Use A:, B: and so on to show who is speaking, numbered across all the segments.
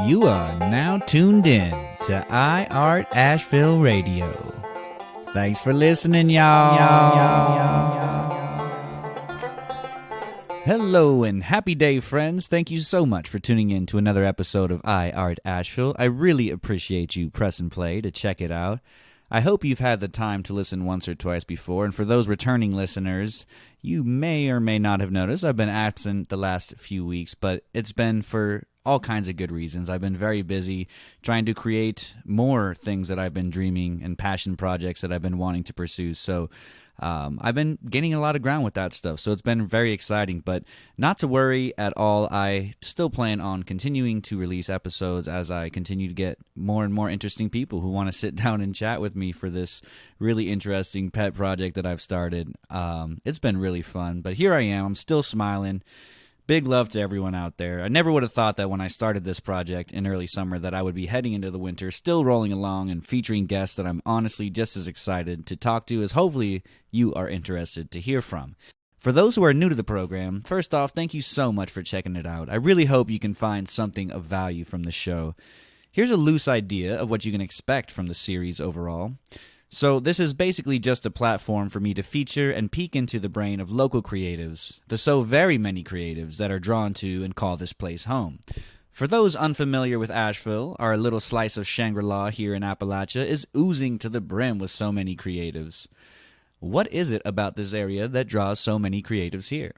A: You are now tuned in to iArt Asheville Radio. Thanks for listening, y'all. Hello and happy day, friends. Thank you so much for tuning in to another episode of iArt Asheville. I really appreciate you pressing play to check it out. I hope you've had the time to listen once or twice before, and for those returning listeners, you may or may not have noticed I've been absent the last few weeks, but it's been for all kinds of good reasons. I've been very busy trying to create more things that I've been dreaming and passion projects that I've been wanting to pursue, so I've been gaining a lot of ground with that stuff, so it's been very exciting, but not to worry at all. I still plan on continuing to release episodes as I continue to get more and more interesting people who want to sit down and chat with me for this really interesting pet project that I've started. It's been really fun, but here I am. I'm still smiling. Big love to everyone out there. I never would have thought that when I started this project in early summer that I would be heading into the winter, still rolling along and featuring guests that I'm honestly just as excited to talk to as hopefully you are interested to hear from. For those who are new to the program, first off, thank you so much for checking it out. I really hope you can find something of value from the show. Here's a loose idea of what you can expect from the series overall. So this is basically just a platform for me to feature and peek into the brain of local creatives, the so very many creatives that are drawn to and call this place home. For those unfamiliar with Asheville, our little slice of Shangri-La here in Appalachia is oozing to the brim with so many creatives. What is it about this area that draws so many creatives here?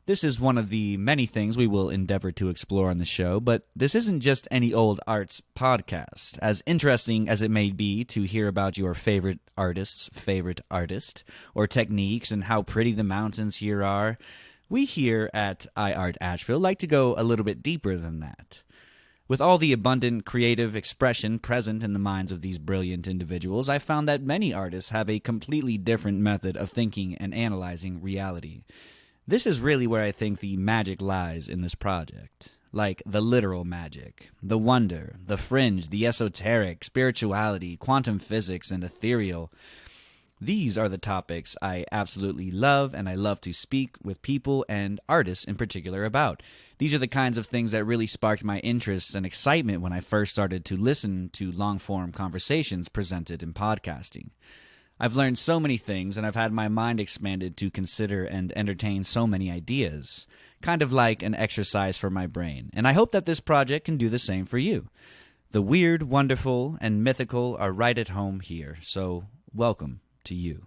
A: This is one of the many things we will endeavor to explore on the show, but this isn't just any old arts podcast. As interesting as it may be to hear about your favorite artist's favorite artist, or techniques and how pretty the mountains here are, we here at iArt Asheville like to go a little bit deeper than that. With all the abundant creative expression present in the minds of these brilliant individuals, I found that many artists have a completely different method of thinking and analyzing reality. This is really where I think the magic lies in this project. Like the literal magic, the wonder, the fringe, the esoteric, spirituality, quantum physics, and ethereal. These are the topics I absolutely love, and I love to speak with people and artists in particular about. These are the kinds of things that really sparked my interest and excitement when I first started to listen to long-form conversations presented in podcasting. I've learned so many things, and I've had my mind expanded to consider and entertain so many ideas, kind of like an exercise for my brain, and I hope that this project can do the same for you. The weird, wonderful, and mythical are right at home here, so welcome to you.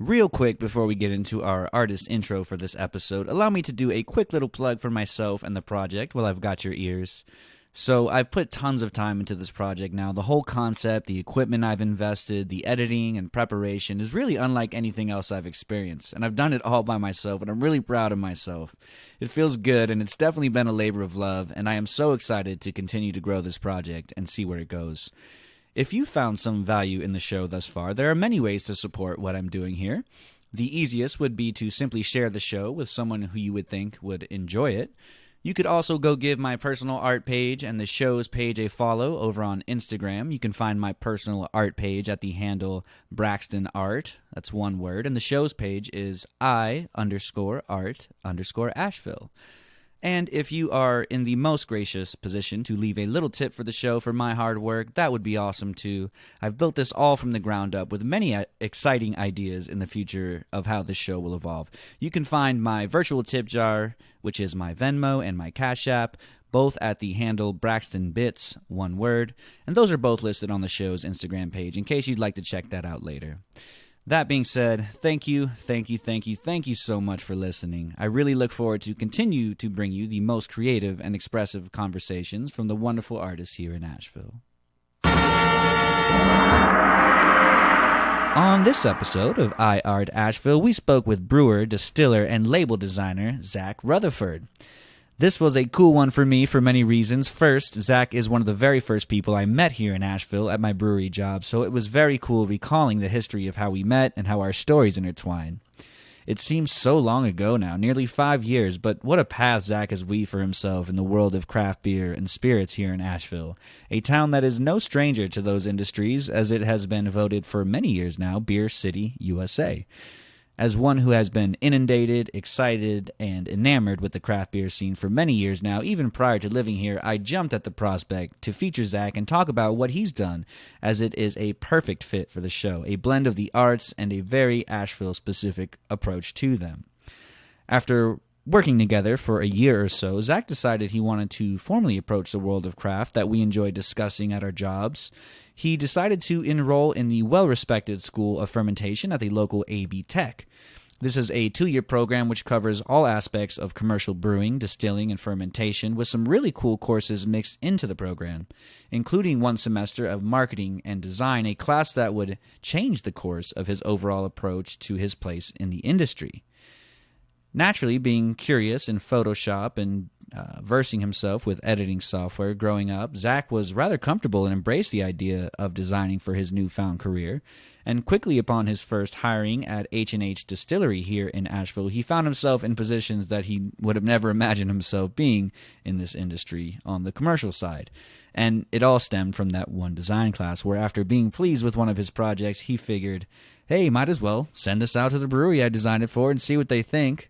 A: Real quick before we get into our artist intro for this episode, allow me to do a quick little plug for myself and the project while I've got your ears. So I've put tons of time into this project now. The whole concept, the equipment I've invested, the editing and preparation is really unlike anything else I've experienced. And I've done it all by myself, and I'm really proud of myself. It feels good, and it's definitely been a labor of love, and I am so excited to continue to grow this project and see where it goes. If you found some value in the show thus far, there are many ways to support what I'm doing here. The easiest would be to simply share the show with someone who you would think would enjoy it. You could also go give my personal art page and the show's page a follow over on Instagram. You can find my personal art page at the handle Braxton Art. That's one word. And the show's page is I_art_Asheville. And if you are in the most gracious position to leave a little tip for the show for my hard work, that would be awesome too. I've built this all from the ground up with many exciting ideas in the future of how this show will evolve. You can find my virtual tip jar, which is my Venmo and my Cash App, both at the handle Braxton Bits, one word, and those are both listed on the show's Instagram page in case you'd like to check that out later. That being said, thank you so much for listening. I really look forward to continue to bring you the most creative and expressive conversations from the wonderful artists here in Asheville. On this episode of iArt Asheville, we spoke with brewer, distiller, and label designer Zak Rutherford. This was a cool one for me for many reasons. First, Zak is one of the very first people I met here in Asheville at my brewery job, so it was very cool recalling the history of how we met and how our stories intertwine. It seems so long ago now, nearly 5 years, but what a path Zak has weaved for himself in the world of craft beer and spirits here in Asheville, a town that is no stranger to those industries as it has been voted for many years now Beer City, USA. As one who has been inundated, excited, and enamored with the craft beer scene for many years now, even prior to living here, I jumped at the prospect to feature Zak and talk about what he's done, as it is a perfect fit for the show, a blend of the arts and a very Asheville-specific approach to them. After working together for a year or so, Zak decided he wanted to formally approach the world of craft that we enjoy discussing at our jobs. He decided to enroll in the well-respected School of Fermentation at the local ABtech. This is a 2-year program which covers all aspects of commercial brewing, distilling, and fermentation, with some really cool courses mixed into the program, including 1 semester of marketing and design, a class that would change the course of his overall approach to his place in the industry. Naturally, being curious in Photoshop and versing himself with editing software growing up, Zak was rather comfortable and embraced the idea of designing for his newfound career. And quickly upon his first hiring at H&H Distillery here in Asheville, he found himself in positions that he would have never imagined himself being in this industry on the commercial side. And it all stemmed from that one design class where, after being pleased with one of his projects, he figured, hey, might as well send this out to the brewery I designed it for and see what they think.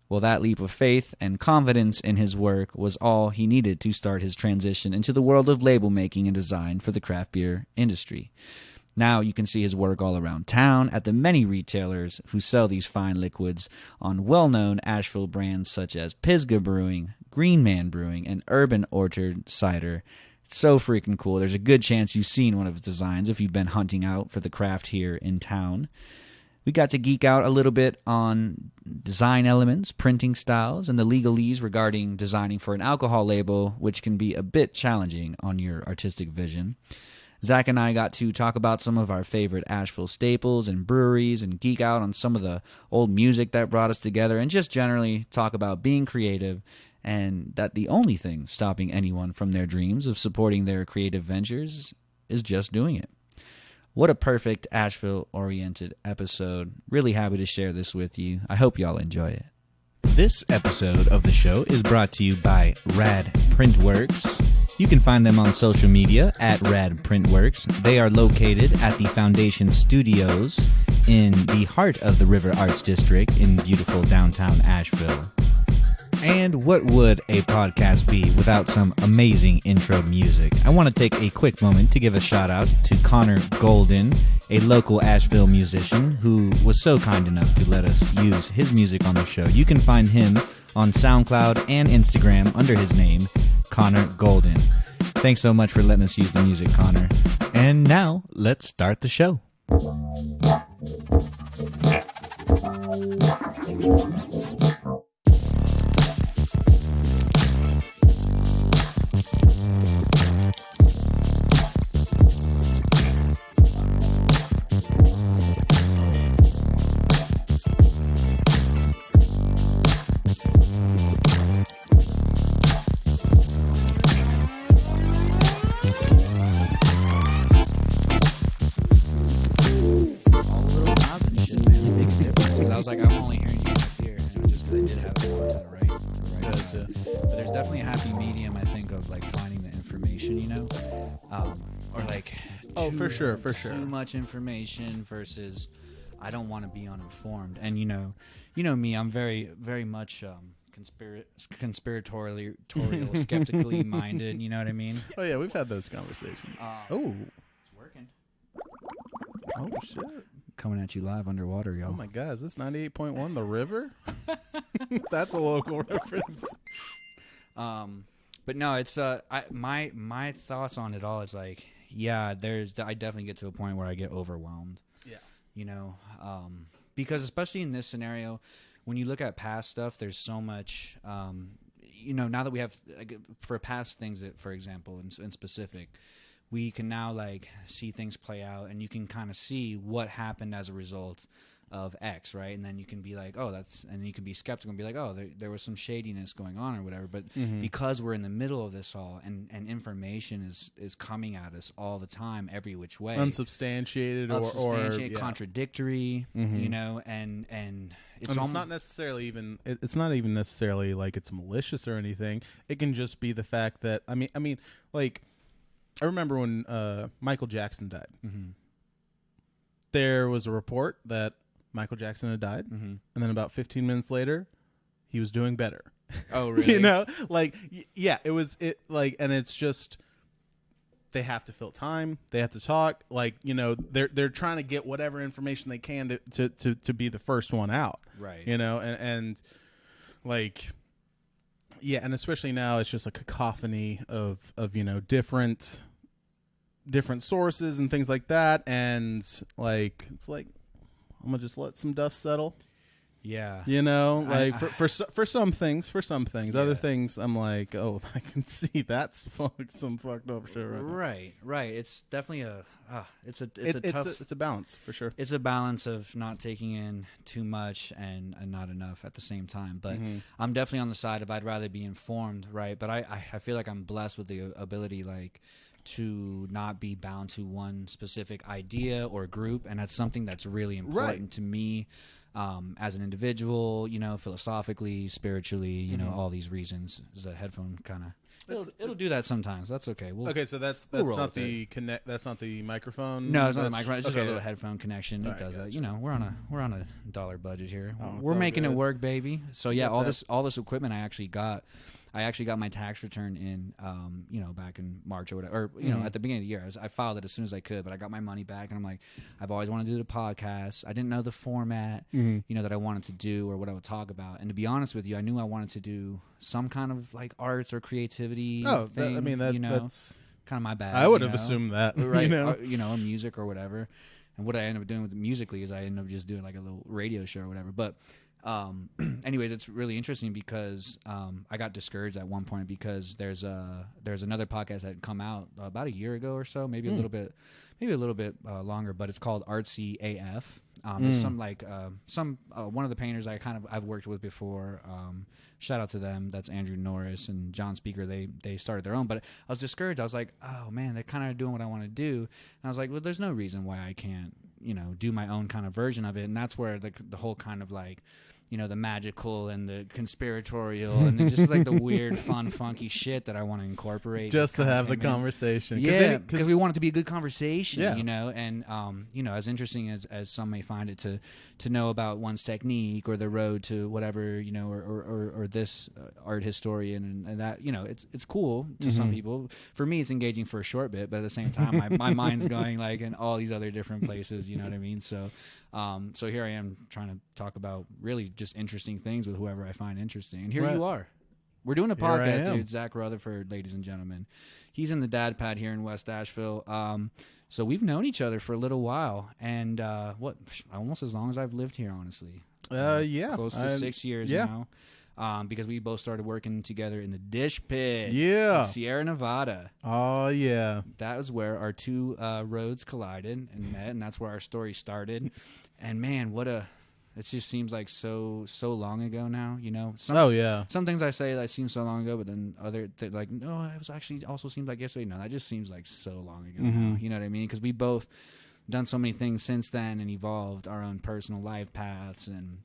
A: Well, that leap of faith and confidence in his work was all he needed to start his transition into the world of label making and design for the craft beer industry. Now you can see his work all around town at the many retailers who sell these fine liquids on well-known Asheville brands such as Pisgah Brewing, Greenman Brewing, and Urban Orchard Cider. It's so freaking cool. There's a good chance you've seen one of his designs if you've been hunting out for the craft here in town. We got to geek out a little bit on design elements, printing styles, and the legalese regarding designing for an alcohol label, which can be a bit challenging on your artistic vision. Zak and I got to talk about some of our favorite Asheville staples and breweries and geek out on some of the old music that brought us together and just generally talk about being creative and that the only thing stopping anyone from their dreams of supporting their creative ventures is just doing it. What a perfect Asheville-oriented episode. Really happy to share this with you. I hope y'all enjoy it. This episode of the show is brought to you by Rad Printworks. You can find them on social media at Rad Printworks. They are located at the Foundation Studios in the heart of the River Arts District in beautiful downtown Asheville. And what would a podcast be without some amazing intro music? I want to take a quick moment to give a shout out to Connor Golden, a local Asheville musician who was so kind enough to let us use his music on the show. You can find him on SoundCloud and Instagram under his name, Connor Golden. Thanks so much for letting us use the music, Connor. And now, let's start the show.
B: For sure.
A: Too much information versus I don't want to be uninformed. And you know me, I'm very, very much conspiratorial, skeptically minded. You know what I mean?
B: Oh yeah, we've had those conversations.
A: It's working.
B: Oh shit!
A: Coming at you live underwater, y'all.
B: Oh my god, is this 98.1 The River? That's a local reference.
A: But no, it's my thoughts on it all is like. Yeah, I definitely get to a point where I get overwhelmed. Yeah. Because especially in this scenario, when you look at past stuff, there's so much, now that we have, for past things that, for example, in specific, we can now see things play out and you can kind of see what happened as a result of X, right? And then you can be like, oh, and you can be skeptical and be like, oh, there was some shadiness going on or whatever. But because we're in the middle of this all and information is coming at us all the time, every which way.
B: Unsubstantiated or
A: contradictory, and it's
B: not necessarily even, it's not even necessarily like it's malicious or anything. It can just be the fact that, I mean, I remember when Michael Jackson died. Mm-hmm. There was a report that Michael Jackson had died,
A: Mm-hmm.
B: and then about 15 minutes later, he was doing better.
A: Oh, really?
B: You know, like, yeah, and it's just, they have to fill time. They have to talk. Like, you know, they're trying to get whatever information they can to be the first one out.
A: Right.
B: You know, and like, yeah, and especially now it's just a cacophony of you know, different sources and things like that, and like, it's like, I'm gonna just let some dust settle.
A: Yeah.
B: You know, like for some things, yeah. Other things I'm like, oh, I can see that's some fucked up shit right now.
A: Right. It's definitely it's a
B: balance for sure.
A: It's a balance of not taking in too much and not enough at the same time. But I'm definitely on the side of I'd rather be informed, right? But I feel like I'm blessed with the ability, like, to not be bound to one specific idea or group, and that's something that's really important to me. As an individual, you know, philosophically, spiritually, you know, all these reasons. Is a headphone kind of it'll do that sometimes. That's okay.
B: Okay, so that's not the connect. That's not the microphone.
A: No, it's not the microphone. It's just a little headphone connection. It does that. You know, we're on a dollar budget here. We're making it work, baby. So yeah, all this equipment I actually got my tax return in, you know, back in March or whatever, or, you know, at the beginning of the year. I filed it as soon as I could, but I got my money back, and I'm like, I've always wanted to do the podcast. I didn't know the format, you know, that I wanted to do or what I would talk about. And to be honest with you, I knew I wanted to do some kind of like arts or creativity thing. That's kind of my bad.
B: I would have assumed that,
A: right? You know, or music or whatever. And what I ended up doing with musically is I ended up just doing like a little radio show or whatever. But anyways, it's really interesting because I got discouraged at one point because there's another podcast that had come out about a year ago or so, maybe a little bit longer, but it's called Artsy AF. It's some like one of the painters I've worked with before. Shout out to them. That's Andrew Norris and John Speaker. They started their own, but I was discouraged. I was like, oh man, they're kind of doing what I want to do, and I was like, well, there's no reason why I can't, you know, do my own kind of version of it. And that's where the whole kind of like, you know, the magical and the conspiratorial and it's just like the weird, fun, funky shit that I want to incorporate.
B: Just to have the conversation.
A: Yeah, because we want it to be a good conversation, you know, and, you know, as interesting as some may find it to know about one's technique or the road to whatever, you know, or this art historian and that, you know, it's cool to some people. For me, it's engaging for a short bit, but at the same time, my mind's going like in all these other different places, you know what I mean? So here I am trying to talk about really just interesting things with whoever I find interesting. And here you are. We're doing a podcast, dude. Zak Rutherford, ladies and gentlemen. He's in the dad pad here in West Asheville. So we've known each other for a little while. And almost as long as I've lived here, honestly. Close to 6 years now. Because we both started working together in the Dish Pit in Sierra Nevada.
B: Oh, yeah.
A: That was where our two roads collided and met, and that's where our story started. And, man, it just seems like so long ago now, you know? Some things I say that seem so long ago, but then like, no, it was actually also seems like yesterday. No, that just seems like so long ago now, you know what I mean? Because we both done so many things since then and evolved our own personal life paths and...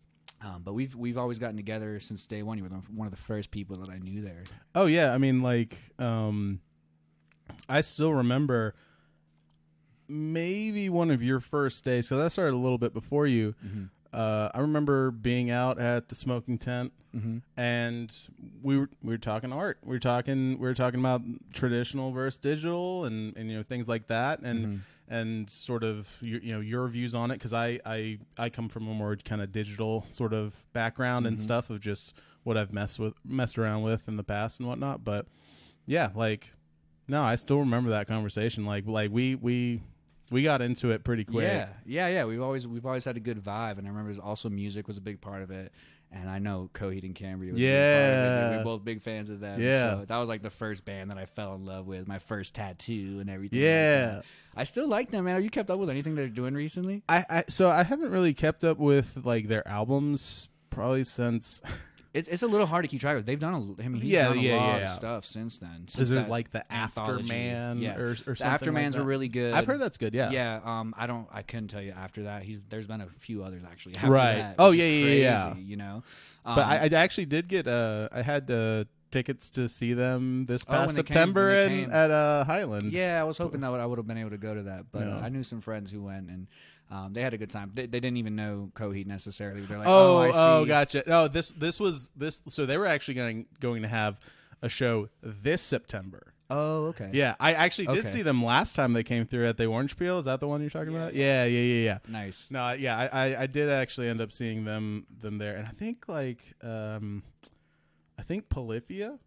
A: but we've always gotten together since day one. You were one of the first people that I knew there.
B: Oh yeah, I mean, like, I still remember maybe one of your first days because I started a little bit before you. I remember being out at the smoking tent, and we were talking art. We were talking about traditional versus digital, and you know, things like that, and. And sort of your views on it, because I come from a more kind of digital sort of background and stuff of just what I've messed around with in the past and whatnot. But yeah, like, no, I still remember that conversation. Like we got into it pretty quick.
A: Yeah. We've always had a good vibe, and I remember also music was a big part of it. And I know Coheed and Cambria was a big part of it. We're both big fans of them. Yeah. So that was like the first band that I fell in love with, my first tattoo and everything. Yeah. Like I still like them, man. Have you kept up with anything they're doing recently?
B: So I haven't really kept up with like their albums probably since...
A: It's a little hard to keep track of. They've done he's done a lot of stuff since then.
B: Because there's like the Afterman or something. The
A: Aftermans are really good.
B: I've heard that's good. Yeah.
A: Yeah. I couldn't tell you after that. There's been a few others actually.
B: Right.
A: That, oh yeah. You know.
B: But I actually did get I had tickets to see them this
A: when
B: past
A: they came-
B: September
A: when they came.
B: at Highland.
A: Yeah, I was hoping that I would have been able to go to that, but
B: Yeah.
A: I knew some friends who went, and they had a good time. They didn't even know Coheed necessarily. They're like, I see.
B: Oh, gotcha. No, this was. So they were actually going to have a show this September.
A: Oh, okay.
B: Yeah, I actually did
A: Okay.
B: see them last time they came through at the Orange Peel. Is that the one you're talking about? Yeah.
A: Nice.
B: No, yeah, I did actually end up seeing them there, and I think Polyphia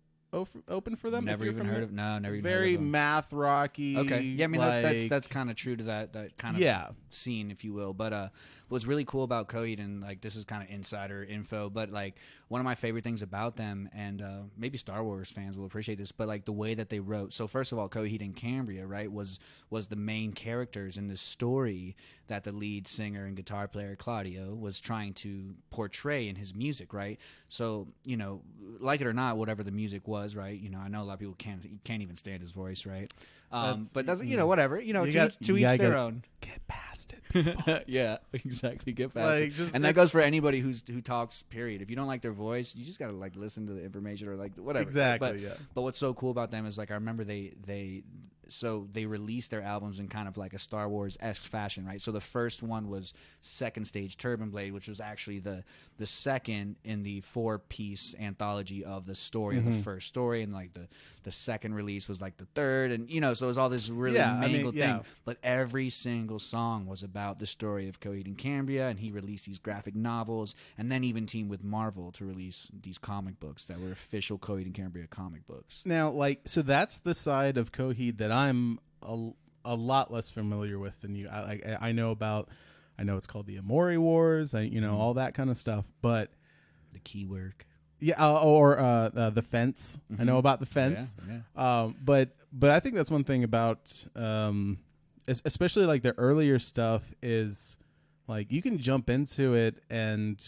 B: open for them.
A: Never even heard of. No, never even
B: Very
A: heard of them.
B: math rocky.
A: Okay. Yeah, I mean
B: like,
A: that's kind of true to that kind of
B: Yeah.
A: scene, if you will. But what's really cool about Coheed, and like this is kind of insider info, but like one of my favorite things about them, and maybe Star Wars fans will appreciate this, but like the way that they wrote. So first of all, Coheed and Cambria, right, was the main characters in this story that the lead singer and guitar player Claudio was trying to portray in his music, right? So like it or not, whatever the music was, right? I know a lot of people can't even stand his voice, right? But that's whatever. To each their own.
B: Get past it, people.
A: Yeah, exactly. Get past it. And that goes for anybody who talks. Period. If you don't like their voice, you just gotta like listen to the information or like whatever.
B: Exactly.
A: But what's so cool about them is like I remember they released their albums in kind of like a Star Wars-esque fashion, right? So the first one was Second Stage Turban Blade, which was actually the second in the 4-piece anthology of the story of the first story, and like the second release was like the third, and so it was all this really mangled thing. But every single song was about the story of Coheed and Cambria, and he released these graphic novels, and then even teamed with Marvel to release these comic books that were official Coheed and Cambria comic books.
B: Now, so that's the side of Coheed that I'm a lot less familiar with than you. I know it's called the Amori Wars. All that kind of stuff, but
A: the key work.
B: Yeah, or the Fence. Mm-hmm. I know about the Fence.
A: Yeah.
B: But I think that's one thing about, especially like the earlier stuff is like you can jump into it and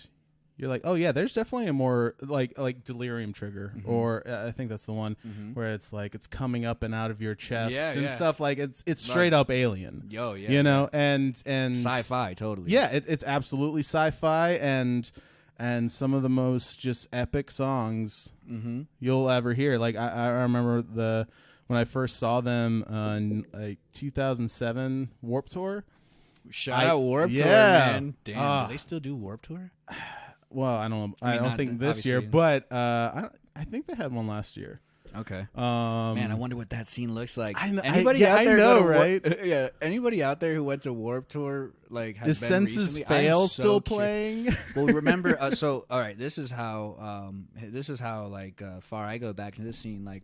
B: you're like, oh yeah, there's definitely a more like Delirium Trigger, or I think that's the one where it's like it's coming up and out of your chest and stuff. Like it's straight up alien.
A: Yo, yeah,
B: and
A: sci-fi totally.
B: Yeah, it's absolutely sci-fi and some of the most just epic songs you'll ever hear. Like I remember when I first saw them in like 2007 Warped Tour.
A: Shout out Warped Tour, man. Damn, do they still do Warped Tour?
B: Well, I don't know. I don't think this year, but I think they had one last year.
A: Okay. Man, I wonder what that scene looks like.
B: Anybody out there, right?
A: Yeah. Anybody out there who went to Warped Tour like has
B: the
A: been
B: Senses
A: recently?
B: Fail still playing?
A: Well, remember. So, all right. This is how like far I go back into this scene. Like,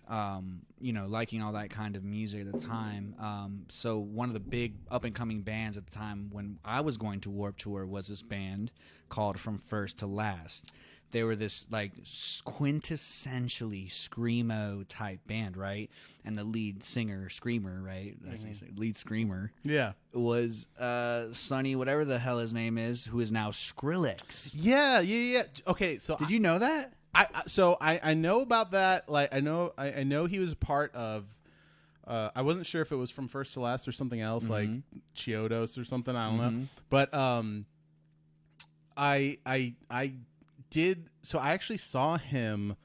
A: liking all that kind of music at the time. So one of the big up and coming bands at the time when I was going to Warped Tour was this band called From First to Last. They were this like quintessentially screamo type band, right? And the lead singer, screamer, right? Lead screamer, was Sonny, whatever the hell his name is, who is now Skrillex.
B: Yeah. Okay, so
A: did you know that?
B: I know about that. Like I know he was a part of. I wasn't sure if it was From First to Last or something else, like Chiodos or something. I don't know. But I did. So I actually saw him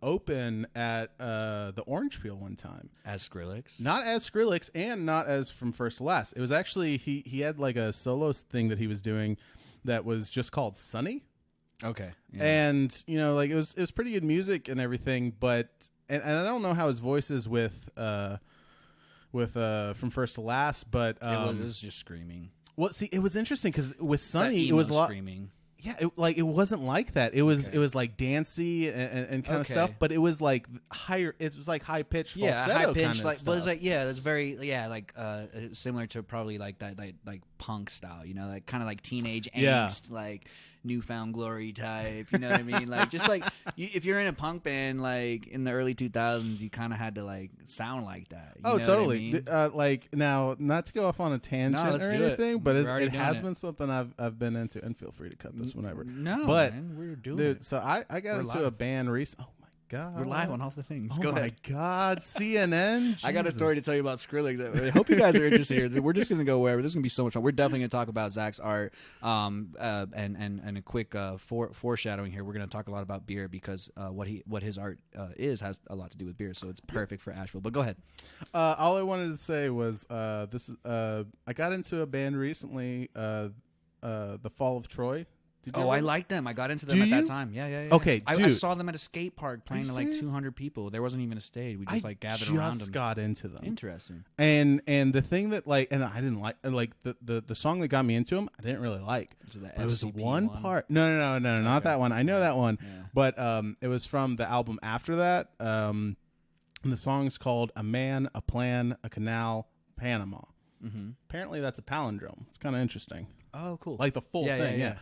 B: open at the Orange Peel one time
A: As Skrillex?
B: Not as Skrillex and not as From First to Last. It was actually he had like a solo thing that he was doing that was just called Sunny.
A: Okay. Yeah.
B: And like it was pretty good music and everything, but and I don't know how his voice is with From First to Last, but
A: it was just screaming.
B: Well, see, it was interesting because with Sunny it was a lot
A: screaming.
B: Yeah, it wasn't like that. It was like dancey and kind of stuff, but it was like higher. It was like high pitched falsetto
A: high pitched,
B: kind of
A: like,
B: stuff.
A: but it's like that's very like similar to probably like that like punk style, like kind of like teenage angst, like newfound glory type. You know what I mean? Like just like if you're in a punk band like in the early 2000s, you kind of had to like sound like that. You know
B: totally.
A: what I mean?
B: Like now, not to go off on a tangent or anything, but it has been something I've been into, and feel free to cut this whenever.
A: No,
B: but
A: man, we're doing
B: dude,
A: it.
B: so I got into a band recently. Oh my God.
A: We're live on all the things.
B: Oh
A: Go
B: my
A: ahead.
B: God, CNN.
A: I got a
B: Jesus.
A: story to tell you about Skrillex. I hope you guys are interested here. We're just going to go wherever. This is going to be so much fun. We're definitely going to talk about Zak's art, and a quick foreshadowing here. We're going to talk a lot about beer because what his art has a lot to do with beer. So it's perfect for Asheville. But go ahead.
B: All I wanted to say was I got into a band recently, the Fall of Troy.
A: I like them. I got into them at that time. Yeah.
B: Okay,
A: I saw them at a skate park playing to like
B: serious?
A: 200 people. There wasn't even a stage. We just gathered
B: I
A: around them.
B: just got into them.
A: Interesting.
B: And the thing that and I didn't like the song that got me into them, I didn't really like.
A: So
B: But it was one part. No, not that one. I know that one.
A: Yeah.
B: But it was from the album after that. And the song's called "A Man, a Plan, a Canal, Panama."
A: Mm-hmm.
B: Apparently, that's a palindrome. It's kind of interesting.
A: Oh, cool.
B: Like the full thing. Yeah.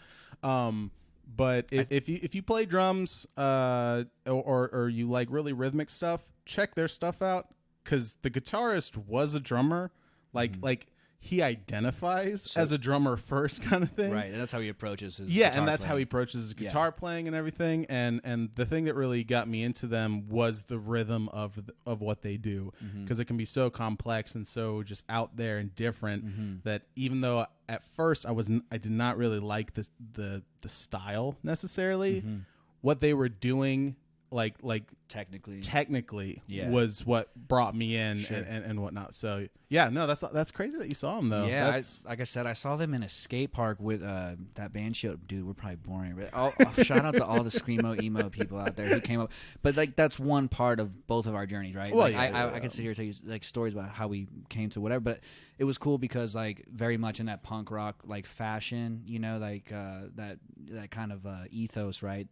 B: But if you play drums, or you like really rhythmic stuff, check their stuff out, because the guitarist was a drummer. Like he identifies as a drummer first, kind of thing.
A: Right, and that's how he approaches his
B: Yeah,
A: guitar
B: and that's
A: playing.
B: how he approaches his guitar playing and everything. And the thing that really got me into them was the rhythm of what they do, because it can be so complex and so just out there and different that even though at first I did not really like the style necessarily, what they were doing like technically was what brought me in and whatnot. So yeah, no, that's crazy that you saw them though.
A: Yeah, like I said, I saw them in a skate park with that band show. Dude, we're probably boring. Shout out to all the screamo emo people out there who came up. But like that's one part of both of our journeys, right?
B: Well,
A: like, I could sit here and tell you like stories about how we came to whatever, but it was cool because like very much in that punk rock like fashion, you know, like that kind of ethos, right?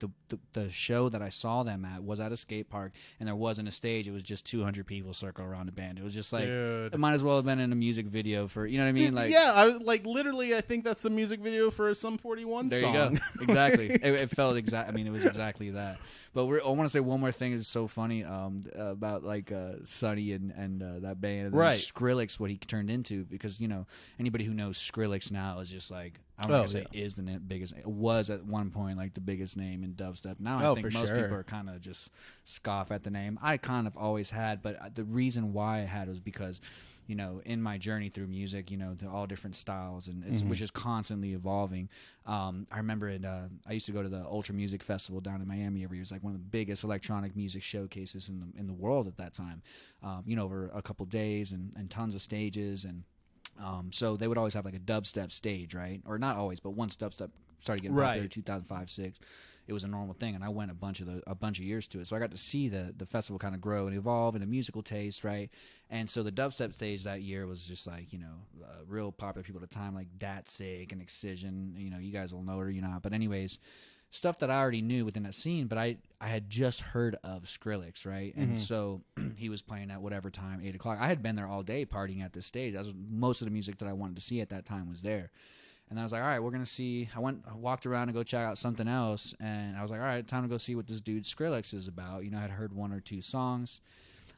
A: The show that I saw them at was at a skate park, and there wasn't a stage. It was just 200 people circle around a band. It was just like it might as well have been in a music video for, you know what I mean? Like
B: yeah, I was like literally I think that's the music video for a Sum 41
A: there
B: song.
A: you go. Exactly. It felt exact. I mean, it was exactly that. But I want to say one more thing is so funny about like Sonny and that band, and
B: right?
A: Skrillex, what he turned into, because you know anybody who knows Skrillex now is just like I don't want to say is the biggest. It was at one point like the biggest name in dubstep. Now I think most people are kind of just scoff at the name. I kind of always had, but the reason why I had was because, you know, in my journey through music, you know, to all different styles, and it's which is constantly evolving. I remember I used to go to the Ultra Music Festival down in Miami every year. It's like one of the biggest electronic music showcases in the world at that time. You know, over a couple days and tons of stages, and so they would always have like a dubstep stage, right? Or not always, but once dubstep started getting popular, 2005, 6. It was a normal thing, and I went a bunch of years to it. So I got to see the festival kind of grow and evolve in a musical taste, right? And so the dubstep stage that year was just like, you know, real popular people at the time, like Datsig and Excision. You know, you guys will know it or you not. But anyways, stuff that I already knew within that scene, but I had just heard of Skrillex, right? And so he was playing at whatever time, 8 o'clock. I had been there all day partying at this stage. That was most of the music that I wanted to see at that time was there. And I was like, all right, we're going to see. I walked around to go check out something else. And I was like, all right, time to go see what this dude Skrillex is about. You know, I had heard one or two songs.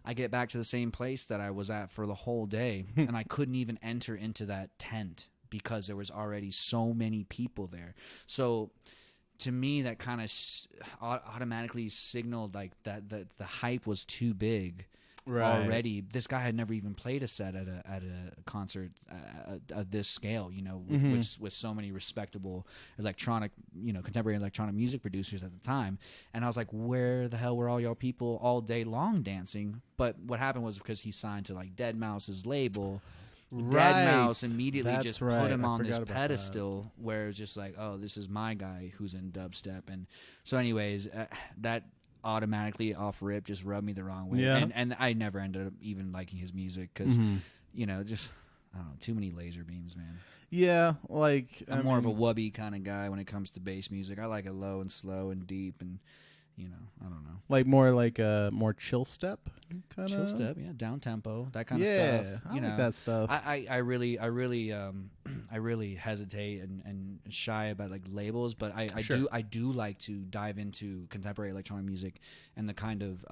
A: I get back to the same place that I was at for the whole day. And I couldn't even enter into that tent because there was already so many people there. So to me, that kind of automatically signaled like that the hype was too big. Right. Already, this guy had never even played a set at a concert of this scale, you know, with so many respectable electronic, you know, contemporary electronic music producers at the time. And I was like, where the hell were all y'all people all day long dancing? But what happened was because he signed to like Deadmau5's label. Right. Deadmau5 immediately just put him on this pedestal where it's just like, oh, this is my guy who's in dubstep. And so anyways, that automatically off rip just rubbed me the wrong way, and I never ended up even liking his music because you know, just I don't know, too many laser beams, man.
B: Yeah, like
A: I'm more of a wubby kind of guy when it comes to bass music. I like it low and slow and deep, and you know, I don't know,
B: like more chill step kind of
A: chill step, yeah, down tempo, that kind of stuff.
B: You know, like that stuff.
A: I really hesitate and shy about like labels, but I do like to dive into contemporary electronic music and the kind of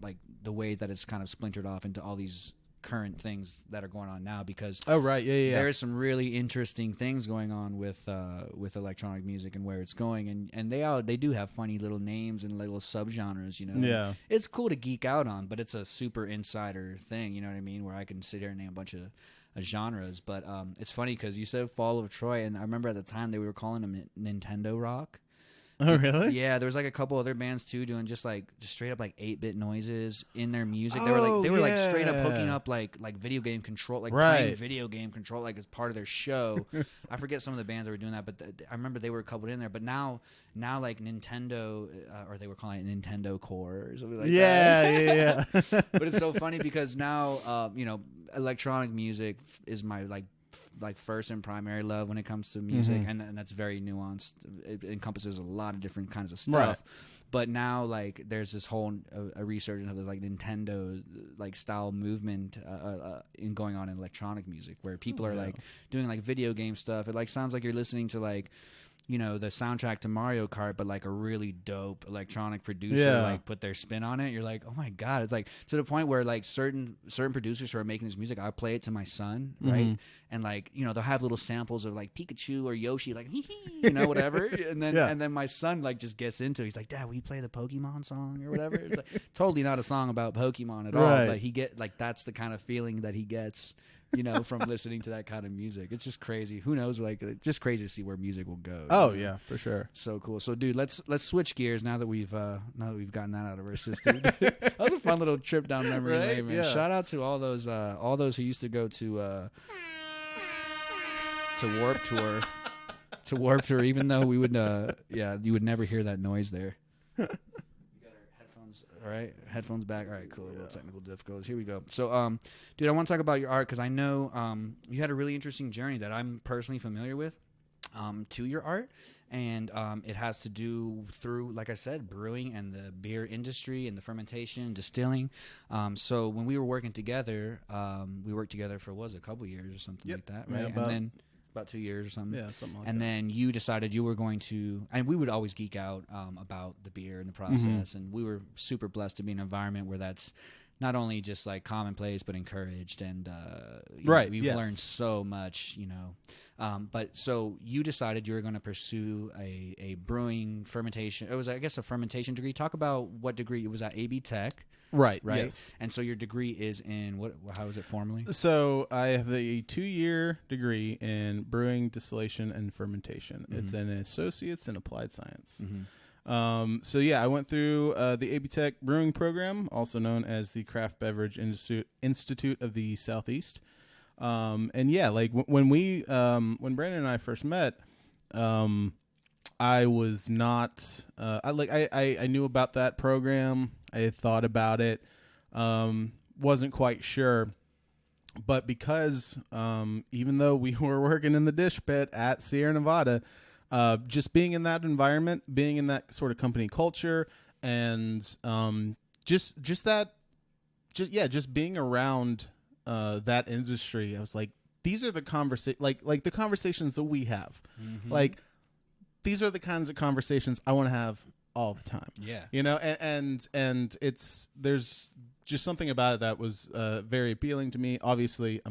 A: like the way that it's kind of splintered off into all these current things that are going on now, because
B: Oh, right. Yeah.
A: there's some really interesting things going on with electronic music and where it's going, and they do have funny little names and little subgenres, you know.
B: Yeah.
A: It's cool to geek out on, but it's a super insider thing, you know what I mean, where I can sit here and name a bunch of genres. But it's funny because you said Fall of Troy, and I remember at the time they were calling them Nintendo rock.
B: Oh, really?
A: Yeah, there was like a couple other bands too doing just straight up like 8-bit noises in their music. They were like straight up hooking up like video game control, like playing video game control like as part of their show. I forget some of the bands that were doing that, but I remember they were coupled in there. But now like Nintendo, or they were calling it Nintendo Core or something like that.
B: Yeah.
A: But it's so funny because now you know, electronic music is my like first and primary love when it comes to music, and that's very nuanced. It encompasses a lot of different kinds of stuff.
B: Right.
A: But now, like, there's this whole a resurgence of this like Nintendo like style movement in going on in electronic music, where people are like doing like video game stuff. It like sounds like you're listening to like, you know, the soundtrack to Mario Kart, but like a really dope electronic producer like put their spin on it. You're like, oh my god! It's like to the point where like certain producers who are making this music, I play it to my son, right? And like, you know, they'll have little samples of like Pikachu or Yoshi, like you know, whatever. And then my son like just gets into it. He's like, Dad, will you play the Pokemon song or whatever? It's like totally not a song about Pokemon at all, but he get like that's the kind of feeling that he gets, you know, from listening to that kind of music. It's just crazy. Who knows? Like, just crazy to see where music will go.
B: Oh yeah, for sure.
A: So cool. So, dude, let's switch gears now that we've gotten that out of our system. That was a fun little trip down memory lane, man. Yeah. Shout out to all those who used to go to Warped Tour, even though we would you would never hear that noise there. All right, headphones back. All right, cool. Little technical difficulties. Here we go. So, dude, I want to talk about your art because I know you had a really interesting journey that I'm personally familiar with to your art, and it has to do through, like I said, brewing and the beer industry and the fermentation, distilling. So when we were working together, we worked together for a couple of years or something like that, right?
B: Yeah,
A: and then about 2 years or something.
B: Yeah, something like that.
A: And then you decided you were going to, and we would always geek out about the beer and the process, and we were super blessed to be in an environment where that's not only just like commonplace but encouraged, and we've learned so much, you know. But so you decided you were going to pursue a brewing fermentation. It was, I guess, a fermentation degree. Talk about what degree it was at ABtech. Right.
B: Yes.
A: And so your degree is in what? How is it formally?
B: So I have a 2-year degree in brewing, distillation, and fermentation. It's an associate's in applied science. So yeah, I went through the ABtech brewing program, also known as the Craft Beverage Institute of the Southeast. And yeah, like when Brandon and I first met, I was not. I knew about that program. I had thought about it. Wasn't quite sure, but because even though we were working in the dish pit at Sierra Nevada, just being in that environment, being in that sort of company culture, and just being around that industry, I was like, these are the the conversations that we have, like. These are the kinds of conversations I want to have all the time. Yeah. You know, and there's just something about it that was very appealing to me. Obviously, I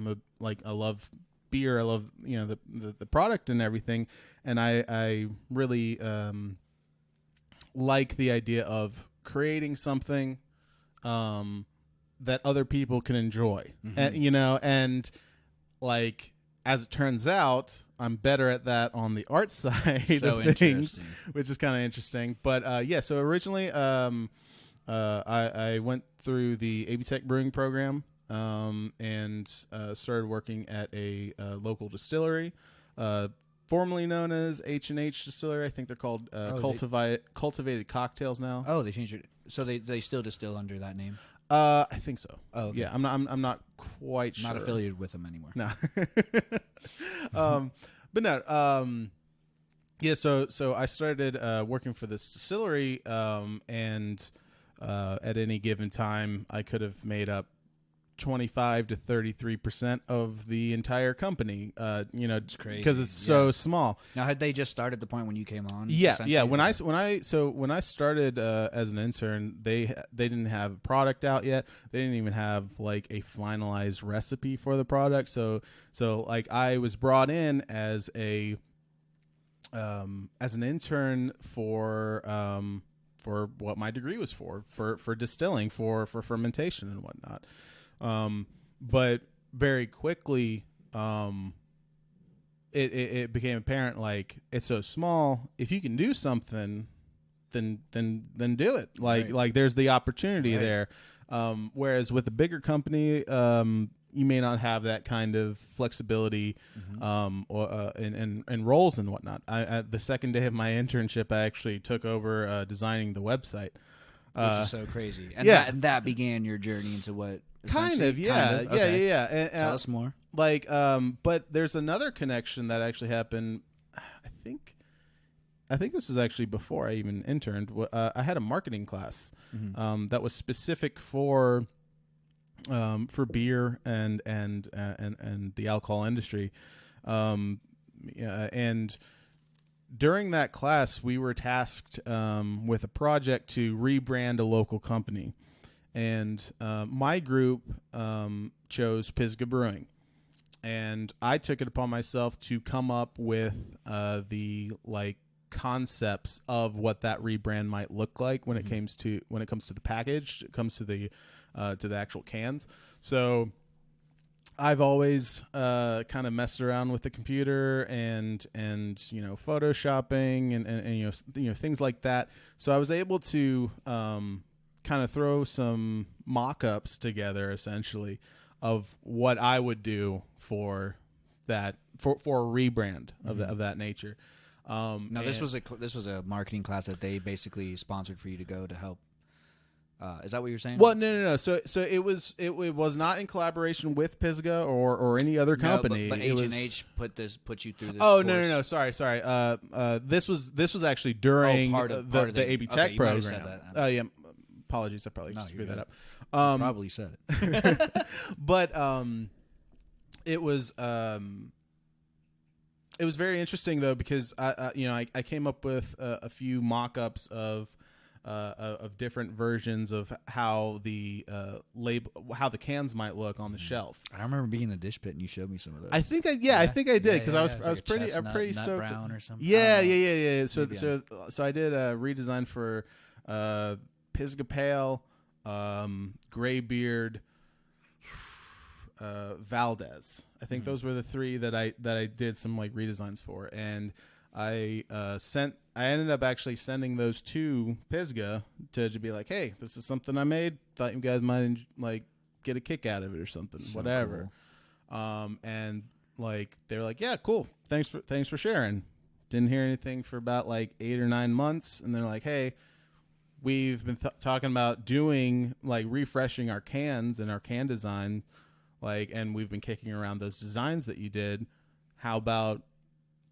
B: love beer. I love, you know, the product and everything. And I really like the idea of creating something that other people can enjoy. And, you know, and like, as it turns out, I'm better at that on the art side of things, which is kind of interesting. But yeah, so originally I went through the ABtech brewing program and started working at a local distillery, formerly known as H&H Distillery. I think they're called Cultivated Cocktails now.
A: Oh, they changed it. So they still distill under that name?
B: I think so.
A: Oh, okay.
B: Yeah. I'm not quite sure.
A: Not affiliated with them anymore.
B: No. But no. Yeah. So I started working for this distillery, and at any given time, I could have made up 25 to 33% of the entire company.
A: It's crazy
B: because it's so small.
A: Now, had they just started the point when you came on?
B: Yeah. When I started as an intern, they didn't have a product out yet. They didn't even have like a finalized recipe for the product. So like I was brought in as an intern for what my degree was for distilling, for fermentation and whatnot. But very quickly, it became apparent, like, it's so small. If you can do something, then do it. Like there's the opportunity there. Whereas with a bigger company, you may not have that kind of flexibility, and roles and whatnot. The second day of my internship, I actually took over designing the website,
A: which is so crazy. And that began your journey into what?
B: Yeah. And,
A: tell us more.
B: Like, but there's another connection that actually happened. I think this was actually before I even interned. I had a marketing class that was specific for beer and the alcohol industry, and during that class we were tasked with a project to rebrand a local company, and my group chose Pisgah Brewing, and I took it upon myself to come up with the concepts of what that rebrand might look like when it comes to the package, it comes to the actual cans. So I've always kind of messed around with the computer and photoshopping and things like that. So I was able to kind of throw some mock-ups together, essentially, of what I would do for that for a rebrand of that nature.
A: Now, this was a marketing class that they basically sponsored for you to go to help. Is that what you're saying?
B: Well, no. So it was not in collaboration with Pisgah or any other company.
A: But H&H put you through this.
B: Oh,
A: course.
B: no. Sorry. This was actually during
A: part of
B: the
A: okay,
B: ABtech program.
A: you might have said that.
B: Yeah. Apologies, I probably screwed that up.
A: Probably said it.
B: But it was very interesting though, because I came up with a few mock-ups of different versions of how the how the cans might look on the shelf.
A: I remember being in the dish pit and you showed me some of those.
B: I think I did, because I was pretty stoked.
A: Brown or something.
B: Yeah. So I did a redesign for Pisgah Pale, Graybeard, Valdez. I think those were the three that I did some redesigns for, and I ended up actually sending those to Pisgah to be like, hey, this is something I made. Thought you guys might get a kick out of it or something, so whatever. Cool. And they're like, yeah, cool. Thanks for sharing. Didn't hear anything for about 8 or 9 months, and they're like, hey, we've been talking about doing refreshing our cans and our can design, and we've been kicking around those designs that you did. How about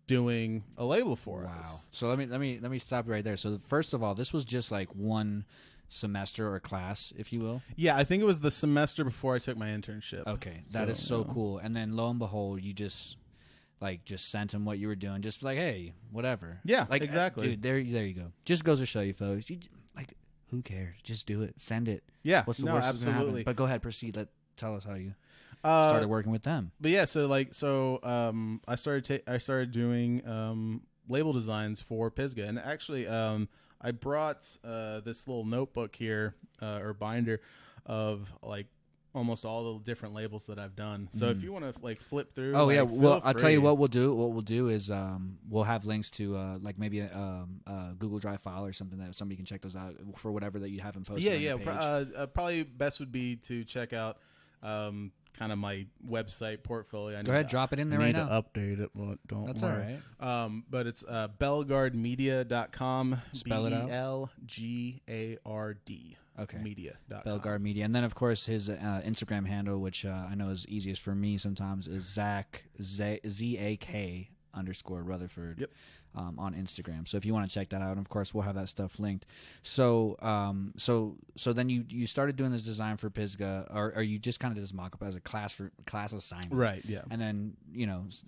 B: doing a label for us?
A: So let me stop you right there. So first of all, this was just one semester or class, if you will.
B: Yeah, I think it was the semester before I took my internship.
A: Okay, that is so cool. And then lo and behold, you just sent them what you were doing, just hey, whatever.
B: Yeah, exactly.
A: Dude, there you go. Just goes to show you, folks. Who cares? Just do it. Send it.
B: Yeah.
A: What's the worst that's gonna happen? But go ahead, proceed. Tell us how you started working with them.
B: But yeah, I started doing label designs for Pisgah, and actually I brought this little notebook here or binder of almost all the different labels that I've done. So if you want to flip through.
A: Oh yeah, well I'll tell you what we'll do. What we'll do is we'll have links to maybe a Google Drive file or something that somebody can check those out for whatever that you haven't posted. Yeah.
B: Probably best would be to check out kind of my website portfolio.
A: Go ahead, drop it in there right now.
B: To update it, but don't
A: That's
B: worry.
A: All right.
B: But it's bellegardemedia.com.
A: Spell it out.
B: BELGARD.
A: Okay.
B: Media.com.
A: Bellegarde Media. And then, of course, his Instagram handle, which I know is easiest for me sometimes, is Zak, ZAK Zak_Rutherford.
B: Yep.
A: On Instagram. So if you want to check that out, and of course we'll have that stuff linked. So so then you started doing this design for Pisgah, or you just kind of did this mock up as a class assignment,
B: Right. Yeah.
A: and then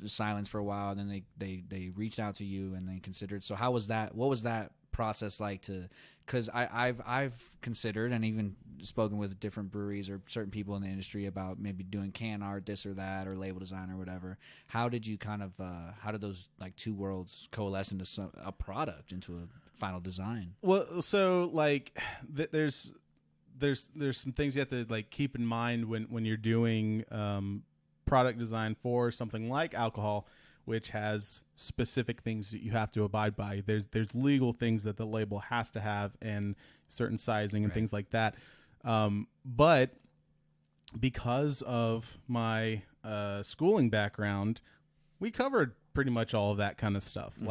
A: silence for a while, and then they reached out to you and they considered. So how was that? What was that process like to? Because I've considered and even spoken with different breweries or certain people in the industry about maybe doing can art, this or that, or label design or whatever. How did you kind of how did those like two worlds coalesce into a product, into a final design?
B: Well, so like there's some things you have to like keep in mind when you're doing product design for something like alcohol, which has specific things that you have to abide by. There's legal things that the label has to have, and certain sizing and things like that. But because of my schooling background, we covered pretty much all of that kind of stuff. Mm-hmm.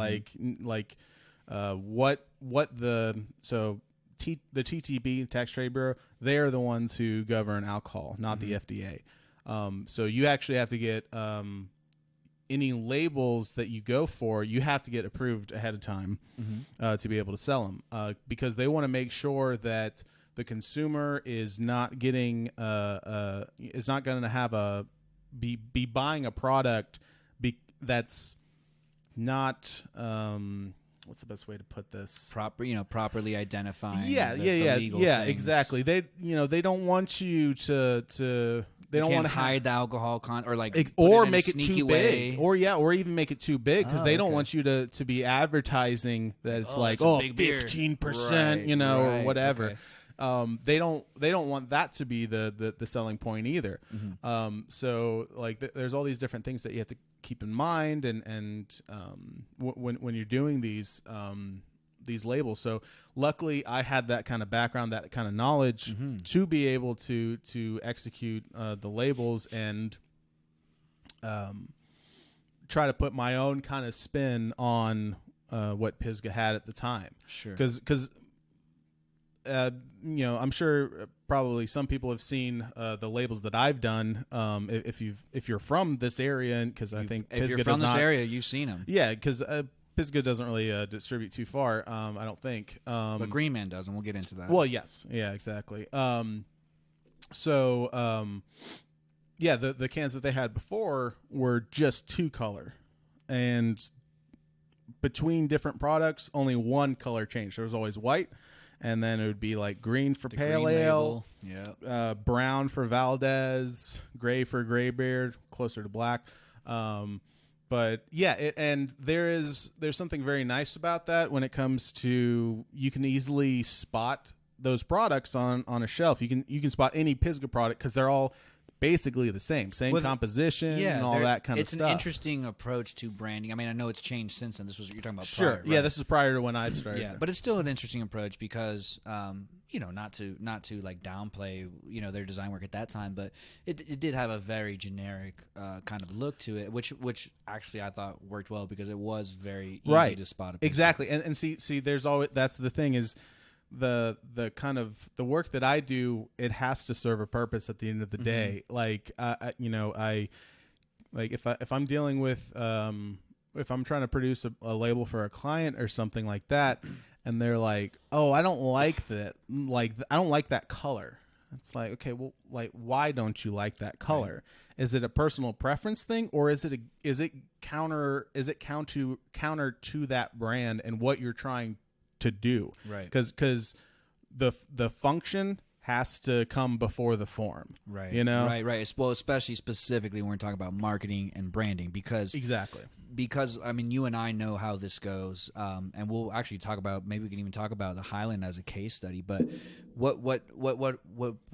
B: The TTB, Tax Trade Bureau, they're the ones who govern alcohol, not the FDA. So you actually have to get any labels that you go for, you have to get approved ahead of time to be able to sell them, because they want to make sure that the consumer is not getting is not going to have be buying a product that's not what's the best way to put this?
A: Properly identifying.
B: Yeah, exactly. They don't want you to. They don't want to
A: hide the alcohol or
B: make it too big, or even make it too big, because they don't want you to be advertising that it's 15%, or whatever.
A: Okay.
B: They don't want that to be the selling point either. So like there's all these different things that you have to keep in mind, and when you're doing these labels. So luckily I had that kind of background, that kind of knowledge to be able to execute the labels and try to put my own kind of spin on what Pisgah had at the time.
A: Sure.
B: Because I'm sure probably some people have seen the labels that I've done. If you're from this area, and because I think
A: if you're from this area, you've seen them.
B: Yeah, because Pisgah doesn't really distribute too far. I don't think.
A: But Greenman does, and we'll get into that.
B: Well, yes, yeah, exactly. The cans that they had before were just 2-color, and between different products, only one color changed. There was always white, and then it would be like green for pale ale, brown for Valdez, gray for Graybeard, closer to black. But yeah, and there's something very nice about that when it comes to, you can easily spot those products on a shelf. You can spot any Pisgah product because they're all basically the same composition and all that kind of stuff.
A: It's an interesting approach to branding. I mean, I know it's changed since then. This was what you're talking about.
B: Sure.
A: Prior, right?
B: Yeah, this is prior to when I started.
A: Yeah, but it's still an interesting approach because, not to like downplay, their design work at that time, but it did have a very generic kind of look to it, which actually I thought worked well because it was very easy to spot.
B: Exactly, and see, there's always, that's the thing is, the kind of the work that I do, it has to serve a purpose at the end of the day. Like if I'm dealing with if I'm trying to produce a label for a client or something like that, and they're like, oh, I don't like that, I don't like that color. It's like, okay, well, like, why don't you like that color? Right. Is it a personal preference thing, or is it counter to that brand and what you're trying to do?
A: Right.
B: Because the function has to come before the form.
A: Right.
B: Right.
A: Well, especially specifically when we're talking about marketing and branding, because I mean, you and I know how this goes, and we'll actually talk about, maybe we can even talk about the Highland as a case study. But what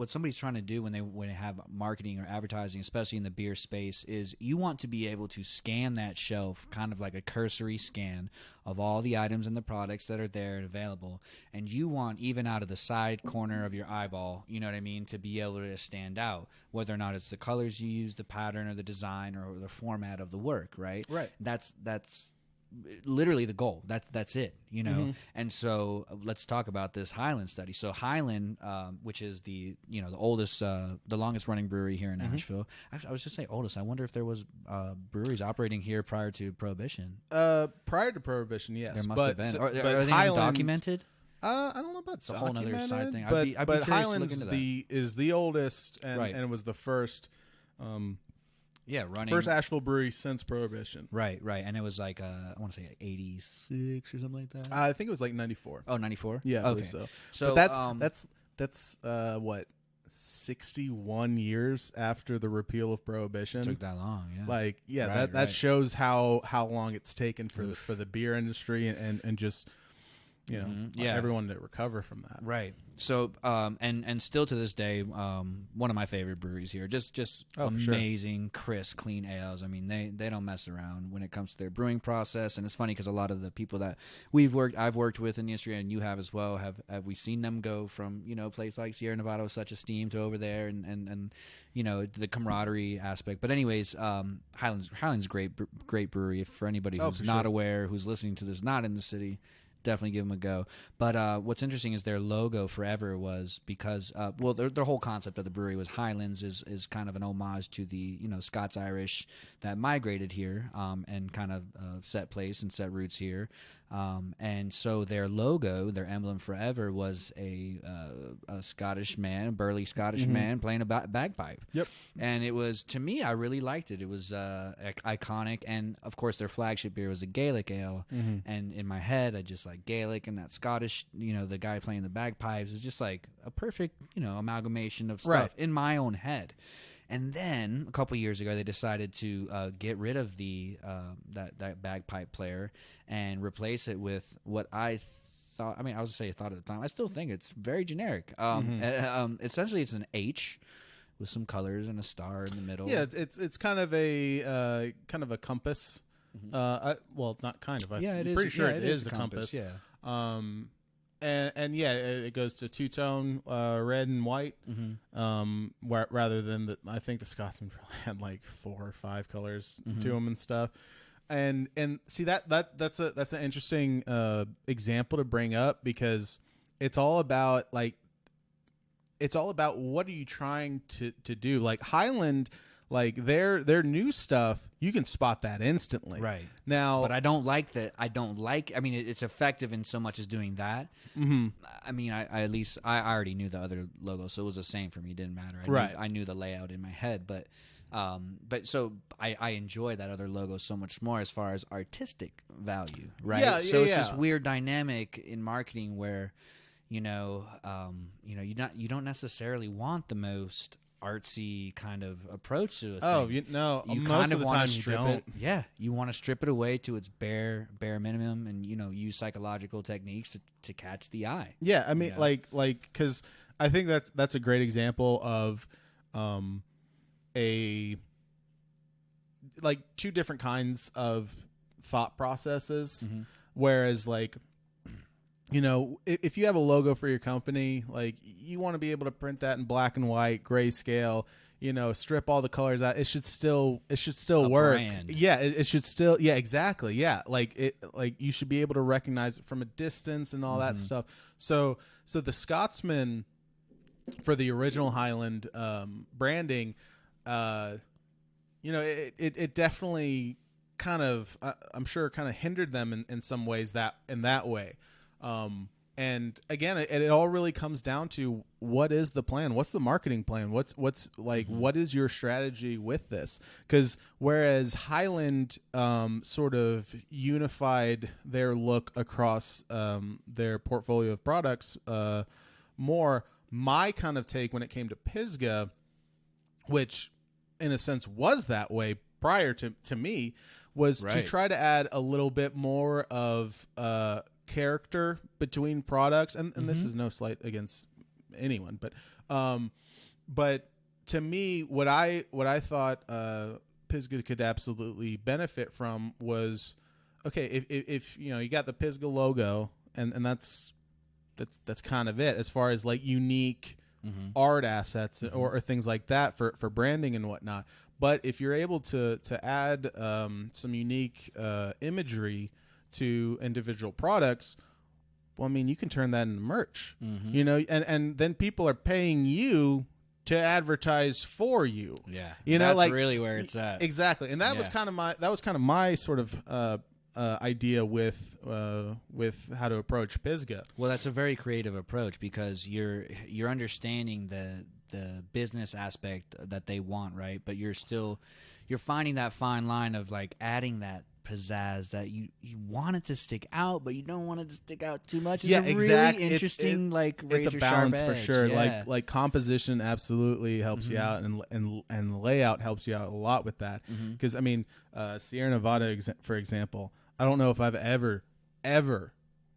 A: somebody's trying to do when they have marketing or advertising, especially in the beer space, is you want to be able to scan that shelf, kind of like a cursory scan of all the items and the products that are there and available, and you want, even out of the side corner of your eyeball, you know what I mean, to be able to stand out, whether or not it's the colors you use, the pattern or the design or the format of the work, right?
B: Right.
A: That's literally the goal. That's it, you know. And so let's talk about this Highland study. So Highland, which is the oldest, the longest running brewery here in Asheville. Actually, I was just saying oldest. I wonder if there was breweries operating here prior to Prohibition.
B: Prior to Prohibition, yes,
A: there must
B: but
A: have been.
B: so,
A: Are
B: but
A: they
B: Highland,
A: documented?
B: I don't know about
A: It's a whole other side thing.
B: But,
A: I'd be
B: but
A: curious
B: Highland's
A: to look into that.
B: is the oldest, and,
A: Right.
B: and it was the first.
A: Running
B: First Asheville brewery since Prohibition.
A: Right, and it was like I want to say like 86 or something like that.
B: I think it was like 94.
A: Oh, 94?
B: Yeah, I
A: okay.
B: believe so.
A: So
B: But that's what 61 years after the repeal of Prohibition.
A: Took that long, yeah.
B: Like, yeah,
A: Right,
B: that shows how long it's taken for the beer industry and just everyone to recover from that.
A: Right. So and still to this day, one of my favorite breweries here. Just amazing, crisp, clean ales. I mean, they don't mess around when it comes to their brewing process. And it's funny because a lot of the people that I've worked with in the industry, and you have as well, have we seen them go from a place like Sierra Nevada with such esteem to over there, and the camaraderie aspect. But anyways, Highland's great brewery. If for anybody who's not aware, who's listening to this, not in the city, definitely give them a go. But what's interesting is their logo forever was because their whole concept of the brewery was Highlands is kind of an homage to the Scots-Irish that migrated here and kind of set place and set roots here. And so their logo, their emblem forever was a Scottish man, a burly Scottish man playing a bagpipe.
B: Yep.
A: And it was, to me, I really liked it. It was iconic. And of course their flagship beer was a Gaelic ale. And in my head, I just like Gaelic and that Scottish, the guy playing the bagpipes is just like a perfect, amalgamation of stuff in my own head. And then a couple years ago, they decided to get rid of the that bagpipe player and replace it with what I thought. I mean, I was gonna say thought at the time. I still think it's very generic. Essentially, it's an H with some colors and a star in the middle.
B: Yeah, it's kind of a compass. Well, not kind of.
A: Yeah, it
B: I'm
A: is.
B: pretty sure
A: yeah,
B: it is a compass.
A: Yeah.
B: And yeah, it goes to two-tone red and white, rather than I think the Scotsman probably had like 4 or 5 colors to them and stuff. And see that's an interesting example to bring up because it's all about what are you trying to do. Like Highland, like their new stuff, you can spot that instantly.
A: Right.
B: Now,
A: but I don't like that. I mean, it's effective in so much as doing that. I mean, I already knew the other logo, so it was the same for me. It didn't matter. I knew the layout in my head, but so I enjoy that other logo so much more as far as artistic value. Right.
B: Yeah.
A: So it's this weird dynamic in marketing where, you don't necessarily want the most artsy kind of approach to it.
B: You
A: kind
B: most
A: of
B: of the
A: want
B: time
A: to
B: you
A: strip
B: don't.
A: it. Yeah, you want to strip it away to its bare minimum, and use psychological techniques to catch the eye.
B: Yeah, I mean, like because I think that's a great example of two different kinds of thought processes. Whereas if you have a logo for your company, like you want to be able to print that in black and white, grayscale, strip all the colors out. It should still work.
A: Brand.
B: Yeah, it should still. Yeah, exactly. Yeah, like you should be able to recognize it from a distance and all that stuff. So the Scotsman for the original Highland branding, it definitely kind of I'm sure kind of hindered them in some ways in that way. And again, it all really comes down to what is the plan? What's the marketing plan? What's what is your strategy with this? Because whereas Highland sort of unified their look across their portfolio of products more, my kind of take when it came to Pisgah, which in a sense was that way prior to me, was to try to add a little bit more of character between products, and this is no slight against anyone, but to me, what I thought Pisgah could absolutely benefit from was, okay, if you got the Pisgah logo, and that's kind of it as far as like unique art assets or things like that for branding and whatnot. But if you're able to add some unique imagery to individual products, well, I mean, you can turn that into merch, you know, and then people are paying you to advertise for you.
A: Yeah,
B: you know,
A: that's
B: like
A: really where it's at.
B: Exactly, and that was kind of my sort of idea with how to approach Pisgah.
A: Well, that's a very creative approach because you're understanding the business aspect that they want, right? But you're finding that fine line of like adding that pizzazz that you want it to stick out, but you don't want it to stick out too much. It's a really interesting
B: it's a balance for sure.
A: Yeah.
B: Like composition absolutely helps you out, and layout helps you out a lot with that. Because I mean, Sierra Nevada, for example, I don't know if I've ever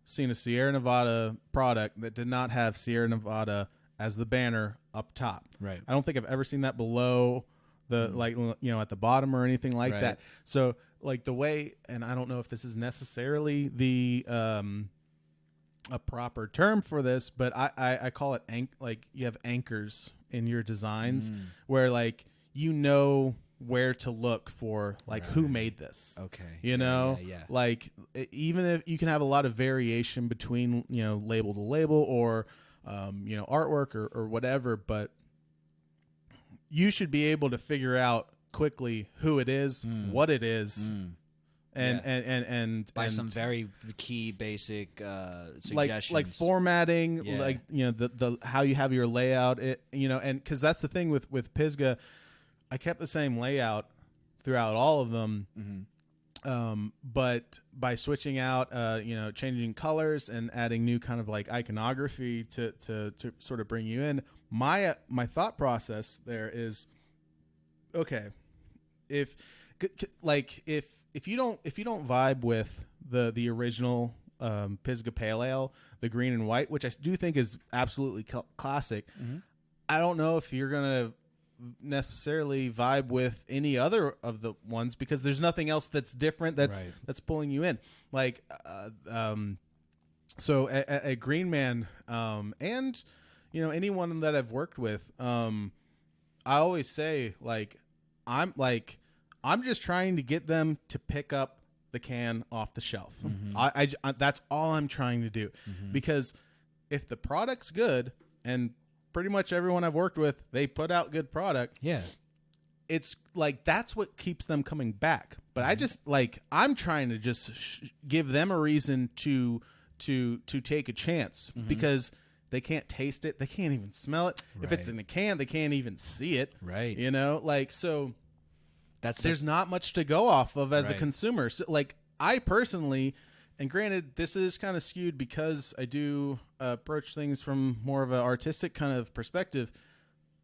B: seen a Sierra Nevada product that did not have Sierra Nevada as the banner up top.
A: Right.
B: I don't think I've ever seen that below the like, you know, at the bottom or anything like that. So like the way, and I don't know if this is necessarily the a proper term for this, but I call it like you have anchors in your designs where like you know where to look for like who made this.
A: Okay.
B: You know,
A: yeah.
B: like even if you can have a lot of variation between, you know, label to label or you know, artwork or whatever, but you should be able to figure out quickly who it is, what it is, and
A: by some very key basic
B: like
A: suggestions,
B: formatting, like, you know, the how you have your layout, you know, and because that's the thing with Pisgah, I kept the same layout throughout all of them. But by switching out, you know, changing colors and adding new kind of like iconography to sort of bring you in, my thought process there is, okay, if you don't vibe with the original Pisgah Pale Ale, the green and white, which I do think is absolutely classic, I don't know if you're gonna necessarily vibe with any other of the ones because there's nothing else that's different that's pulling you in. Like so at Greenman, and you know, anyone that I've worked with, I always say like I'm just trying to get them to pick up the can off the shelf. I that's all I'm trying to do, because if the product's good, and pretty much everyone I've worked with, they put out good product.
A: Yeah.
B: It's like, that's what keeps them coming back. But I just like, I'm trying to just give them a reason to take a chance, because they can't taste it. They can't even smell it. If it's in a can, they can't even see it.
A: Right.
B: You know, like, so there's not much to go off of as a consumer. So like, I personally, and granted, this is kind of skewed because I do approach things from more of an artistic kind of perspective.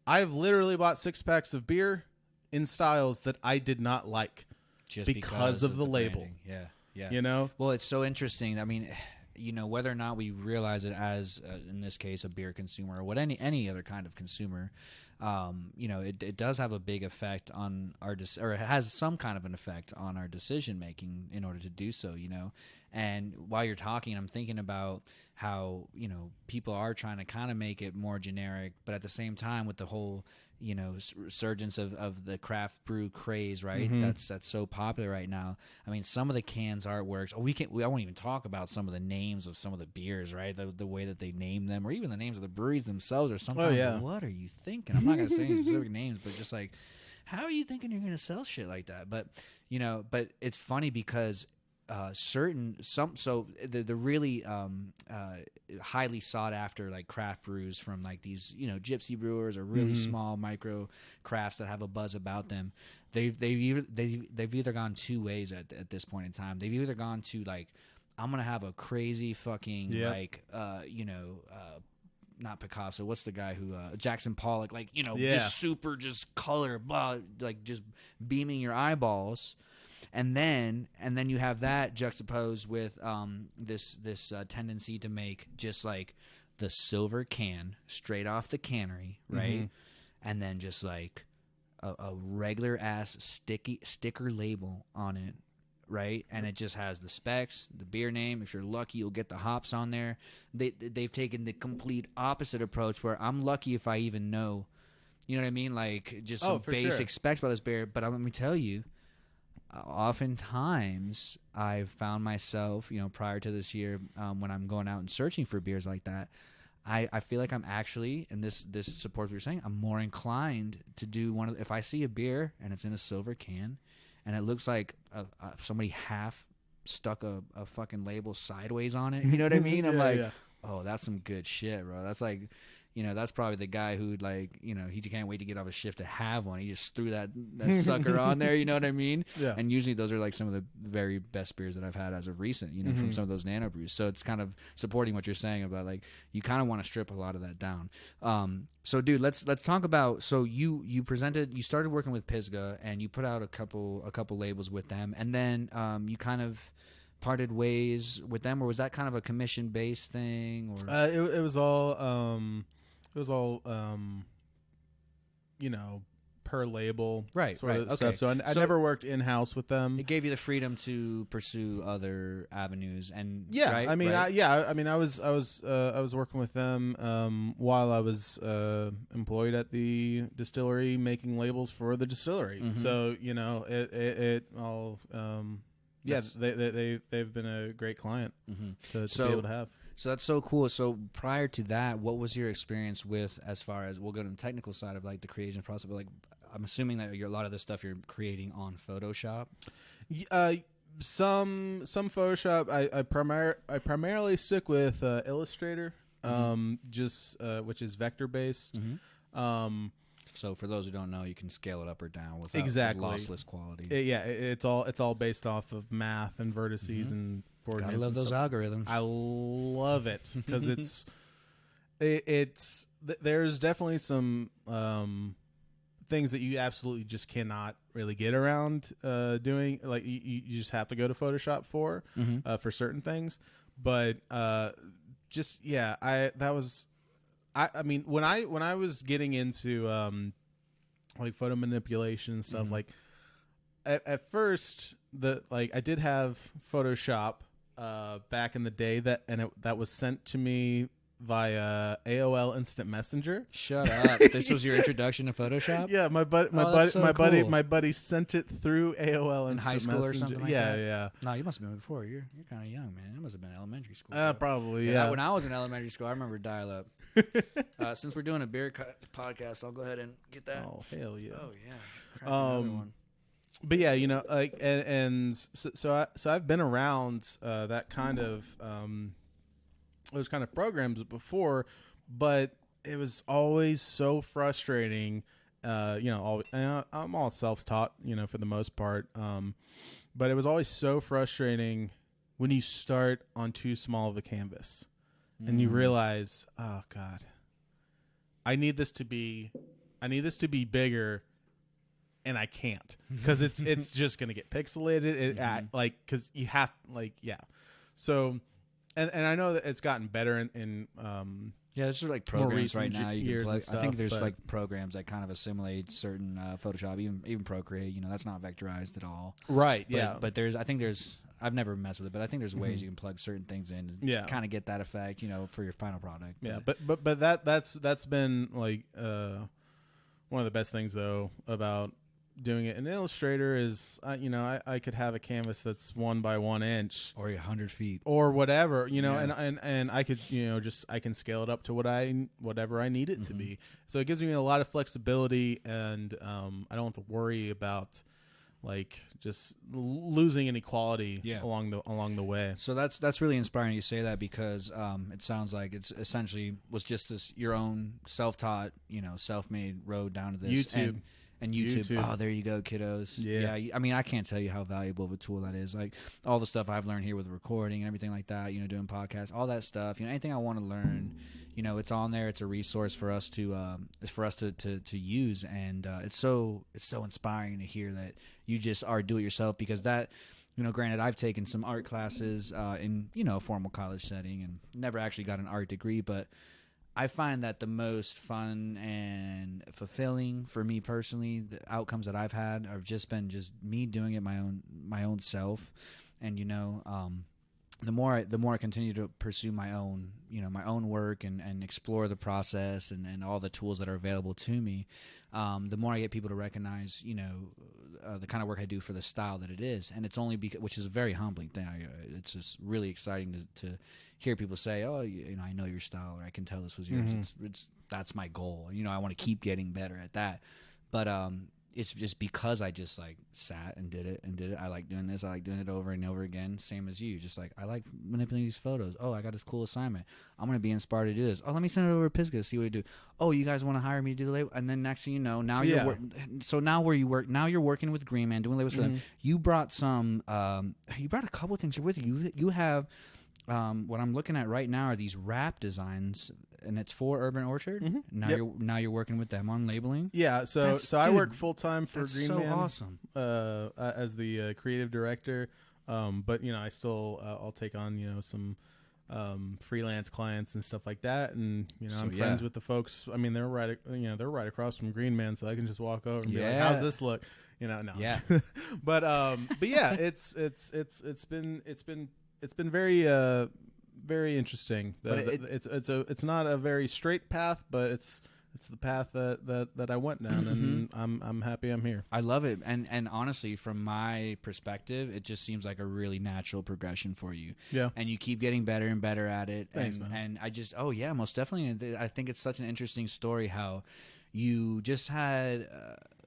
B: I've literally bought 6 packs of beer in styles that I did not like
A: just
B: because of the label.
A: Branding. Yeah, yeah.
B: You know?
A: Well, it's so interesting. I mean, you know, whether or not we realize it as, in this case, a beer consumer or what any other kind of consumer, you know, it does have a big effect on our or it has some kind of an effect on our decision making in order to do so, you know. And while you're talking, I'm thinking about how, you know, people are trying to kind of make it more generic, but at the same time with the whole, you know, resurgence of the craft brew craze, right? That's so popular right now. I mean, some of the cans artworks, I won't even talk about some of the names of some of the beers, right? The way that they name them, or even the names of the breweries themselves, or sometimes, like, what are you thinking? I'm not going to say any specific names, but just like, how are you thinking you're going to sell shit like that? But, you know, but it's funny because the really highly sought after like craft brews from like these, you know, gypsy brewers or really small micro crafts that have a buzz about them, they've either gone two ways at this point in time. They've either gone to like, I'm gonna have a crazy fucking like you know, not Picasso, what's the guy who Jackson Pollock, like, you know, just super just color, blah, like just beaming your eyeballs. And then you have that juxtaposed with this tendency to make just like the silver can straight off the cannery, right? And then just like a regular ass sticker label on it right? And it just has the specs, the beer name. If you're lucky, you'll get the hops on there. They've taken the complete opposite approach where I'm lucky if I even know, you know what I mean? Like just some basic specs about this beer. But let me tell you, oftentimes I've found myself, prior to this year, when I'm going out and searching for beers like that, I feel like I'm actually, and this supports what you're saying, I'm more inclined to do if I see a beer and it's in a silver can and it looks like somebody half stuck a fucking label sideways on it, you know what I mean? I'm oh, that's some good shit, bro. That's like, that's probably the guy who he can't wait to get off his shift to have one. He just threw that sucker on there, you know what I mean?
B: Yeah.
A: And usually those are like some of the very best beers that I've had as of recent, from some of those nano brews. So it's kind of supporting what you're saying about like you kind of want to strip a lot of that down. So dude, let's talk about. So you started working with Pisgah and you put out a couple labels with them, and then you kind of parted ways with them, or was that kind of a commission based thing? Or
B: it was all per label,
A: right?
B: Sort of
A: okay.
B: stuff. So I never worked in house with them.
A: It gave you the freedom to pursue other avenues, and
B: yeah,
A: right?
B: I mean,
A: right?
B: I was working with them while I was employed at the distillery making labels for the distillery.
A: Mm-hmm.
B: So it all. Yes, they've been a great client to be able to have.
A: So that's so cool. So prior to that, what was your experience with, as far as, we'll go to the technical side of like the creation process, but like I'm assuming that a lot of the stuff you're creating on Photoshop.
B: Some Photoshop. I primarily stick with Illustrator, which is vector based.
A: Mm-hmm. So for those who don't know, you can scale it up or down with lossless quality.
B: It's all based off of math and vertices and coordinates.
A: I love those algorithms.
B: I love it because there's definitely some things that you absolutely just cannot really get around doing. Like you just have to go to Photoshop for certain things. But I mean, when I was getting into like photo manipulation and stuff, like at first I did have Photoshop back in the day that was sent to me via AOL Instant Messenger.
A: Shut up! This was your introduction to Photoshop?
B: Yeah, my buddy sent it through AOL
A: in high school
B: Messenger.
A: or something like that.
B: Yeah.
A: No, you must have been before. You're kind of young, man. It must have been elementary school.
B: Probably. Yeah.
A: When I was in elementary school, I remember dial-up. Since we're doing a beer podcast, I'll go ahead and get that.
B: Oh hell yeah!
A: Oh yeah.
B: But yeah, so I've been around that kind of those kind of programs before, but it was always so frustrating. I'm all self-taught, for the most part, but it was always so frustrating when you start on too small of a canvas. And you realize, oh God, I need this to be bigger, and I can't because it's just gonna get pixelated. Because you have So, and I know that it's gotten better in
A: there's like programs right now you can plug.
B: Stuff,
A: I think there's like programs that kind of assimilate certain Photoshop, even Procreate. That's not vectorized at all.
B: Right.
A: But I've never messed with it, but I think there's ways you can plug certain things in to kind of get that effect, for your final product.
B: Yeah, but that's been like one of the best things though about doing it in Illustrator is I could have a canvas that's 1 by 1 inch
A: or 100 feet
B: or whatever, and I could I can scale it up to whatever I need it to be. So it gives me a lot of flexibility, and I don't have to worry about like just losing any quality along the way.
A: So that's really inspiring you say that, because it sounds like it's essentially was just this your own self-taught, self-made road down to this and YouTube. Oh, there you go, kiddos. Yeah. I mean, I can't tell you how valuable of a tool that is. Like all the stuff I've learned here with recording and everything like that, doing podcasts, all that stuff, anything I want to learn, it's on there. It's a resource for us to use. And it's so inspiring to hear that you just are do it yourself, because that, granted, I've taken some art classes in, a formal college setting and never actually got an art degree, but I find that the most fun and fulfilling for me personally, the outcomes that I've had have just been just me doing it my own self, and the more I continue to pursue my own work and explore the process and all the tools that are available to me, the more I get people to recognize the kind of work I do for the style that it is, and it's only which is a very humbling thing. It's just really exciting to hear people say, "Oh, I know your style," or "I can tell this was yours." It's that's my goal. I want to keep getting better at that, but it's just because I just like sat and did it. I like doing this. I like doing it over and over again. Same as you. Just like I like manipulating these photos. Oh, I got this cool assignment. I'm going to be inspired to do this. Oh, let me send it over to Pisgah, see what you do. Oh, you guys want to hire me to do the label? And then next thing you know, now so now where you work, now you're working with Greenman, doing labels for them. You brought you brought a couple of things here with you. You have, what I'm looking at right now are these wrap designs, and it's for Urban Orchard. Now you're working with them on labeling.
B: Yeah, so I work full time for Greenman.
A: So awesome.
B: As the creative director, but I still I'll take on some freelance clients and stuff like that, and I'm friends with the folks. I mean, they're right across from Greenman, so I can just walk over and be like, "How's this look?" No.
A: Yeah.
B: but yeah, it's been very very interesting. It's not a very straight path, but it's the path that I went down, and I'm happy I'm here.
A: I love it, and honestly, from my perspective, it just seems like a really natural progression for you.
B: Yeah,
A: and you keep getting better and better at it.
B: Thanks, man.
A: And I just, most definitely. I think it's such an interesting story how you just had,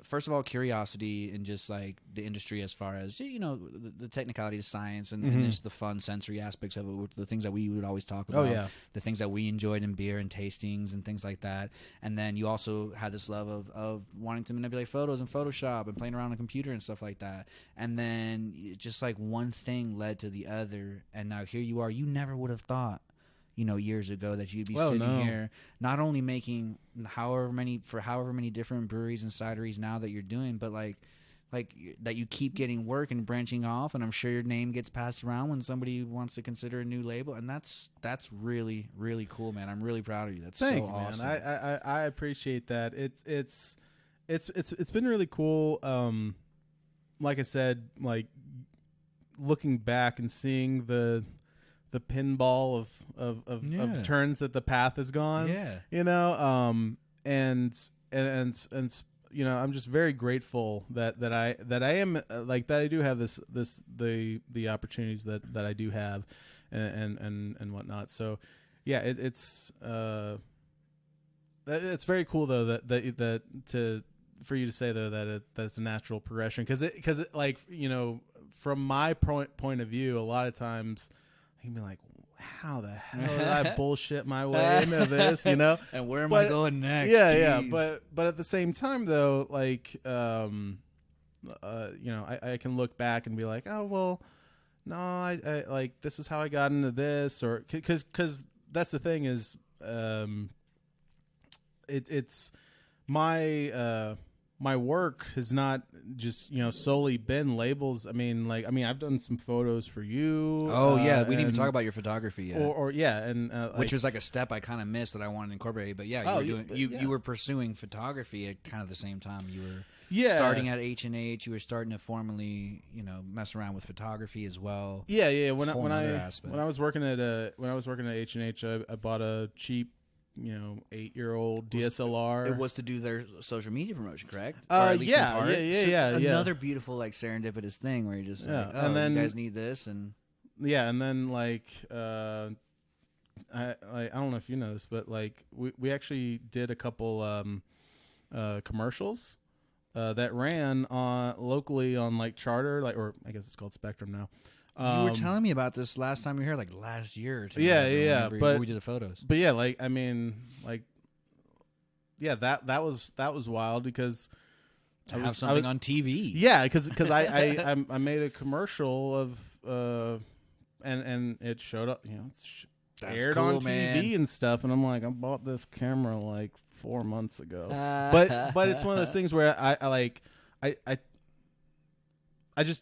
A: first of all, curiosity in just like the industry as far as the technicality of science and just the fun sensory aspects of it, the things that we would always talk about. The things that we enjoyed in beer and tastings and things like that. And then you also had this love of wanting to manipulate photos in Photoshop and playing around on a computer and stuff like that. And then just like one thing led to the other, and now here you are. You never would have thought years ago that you'd be sitting here not only making however many different breweries and cideries now that you're doing, but like that you keep getting work and branching off, and I'm sure your name gets passed around when somebody wants to consider a new label, and that's really, really cool, man. I'm really proud of you. That's
B: Thank
A: so
B: you,
A: awesome.
B: Man. I appreciate that. It's been really cool. Like I said, like looking back and seeing the pinball of turns that the path has gone. And I'm just very grateful that I am like that I do have the opportunities that I do have and whatnot. So yeah, it's very cool though that for you to say though that that's a natural progression, because it like from my point of view, a lot of times I can be like, how the hell did I bullshit my way into this,
A: And where am I going next?
B: Yeah. But at the same time, though, like, I can look back and be like, oh, well, no, I like, this is how I got into this, or because that's the thing is, it's my work has not just solely been labels. I mean, I've done some photos for you.
A: Oh yeah, we didn't even talk about your photography yet.
B: Which
A: was like a step I kind of missed that I wanted to incorporate. But yeah, you were pursuing photography at kind of the same time. You were starting at H&H. You were starting to formally mess around with photography as well.
B: Yeah. When I was working at H&H, I bought a cheap 8-year-old DSLR.
A: It was to do their social media promotion, correct? Or at least in part. Another beautiful like serendipitous thing where you're just like, oh, and then, you guys need this, and
B: then like I don't know if you know this, but like we actually did a couple commercials that ran locally on like Charter, or I guess it's called Spectrum now.
A: You were telling me about this last time you were here, like last year or two.
B: But
A: we did the photos.
B: But yeah, that was wild because
A: I have something on TV.
B: Yeah, because I made a commercial of and it showed up. It's aired on TV and stuff, and I'm like, I bought this camera like 4 months ago. But it's one of those things where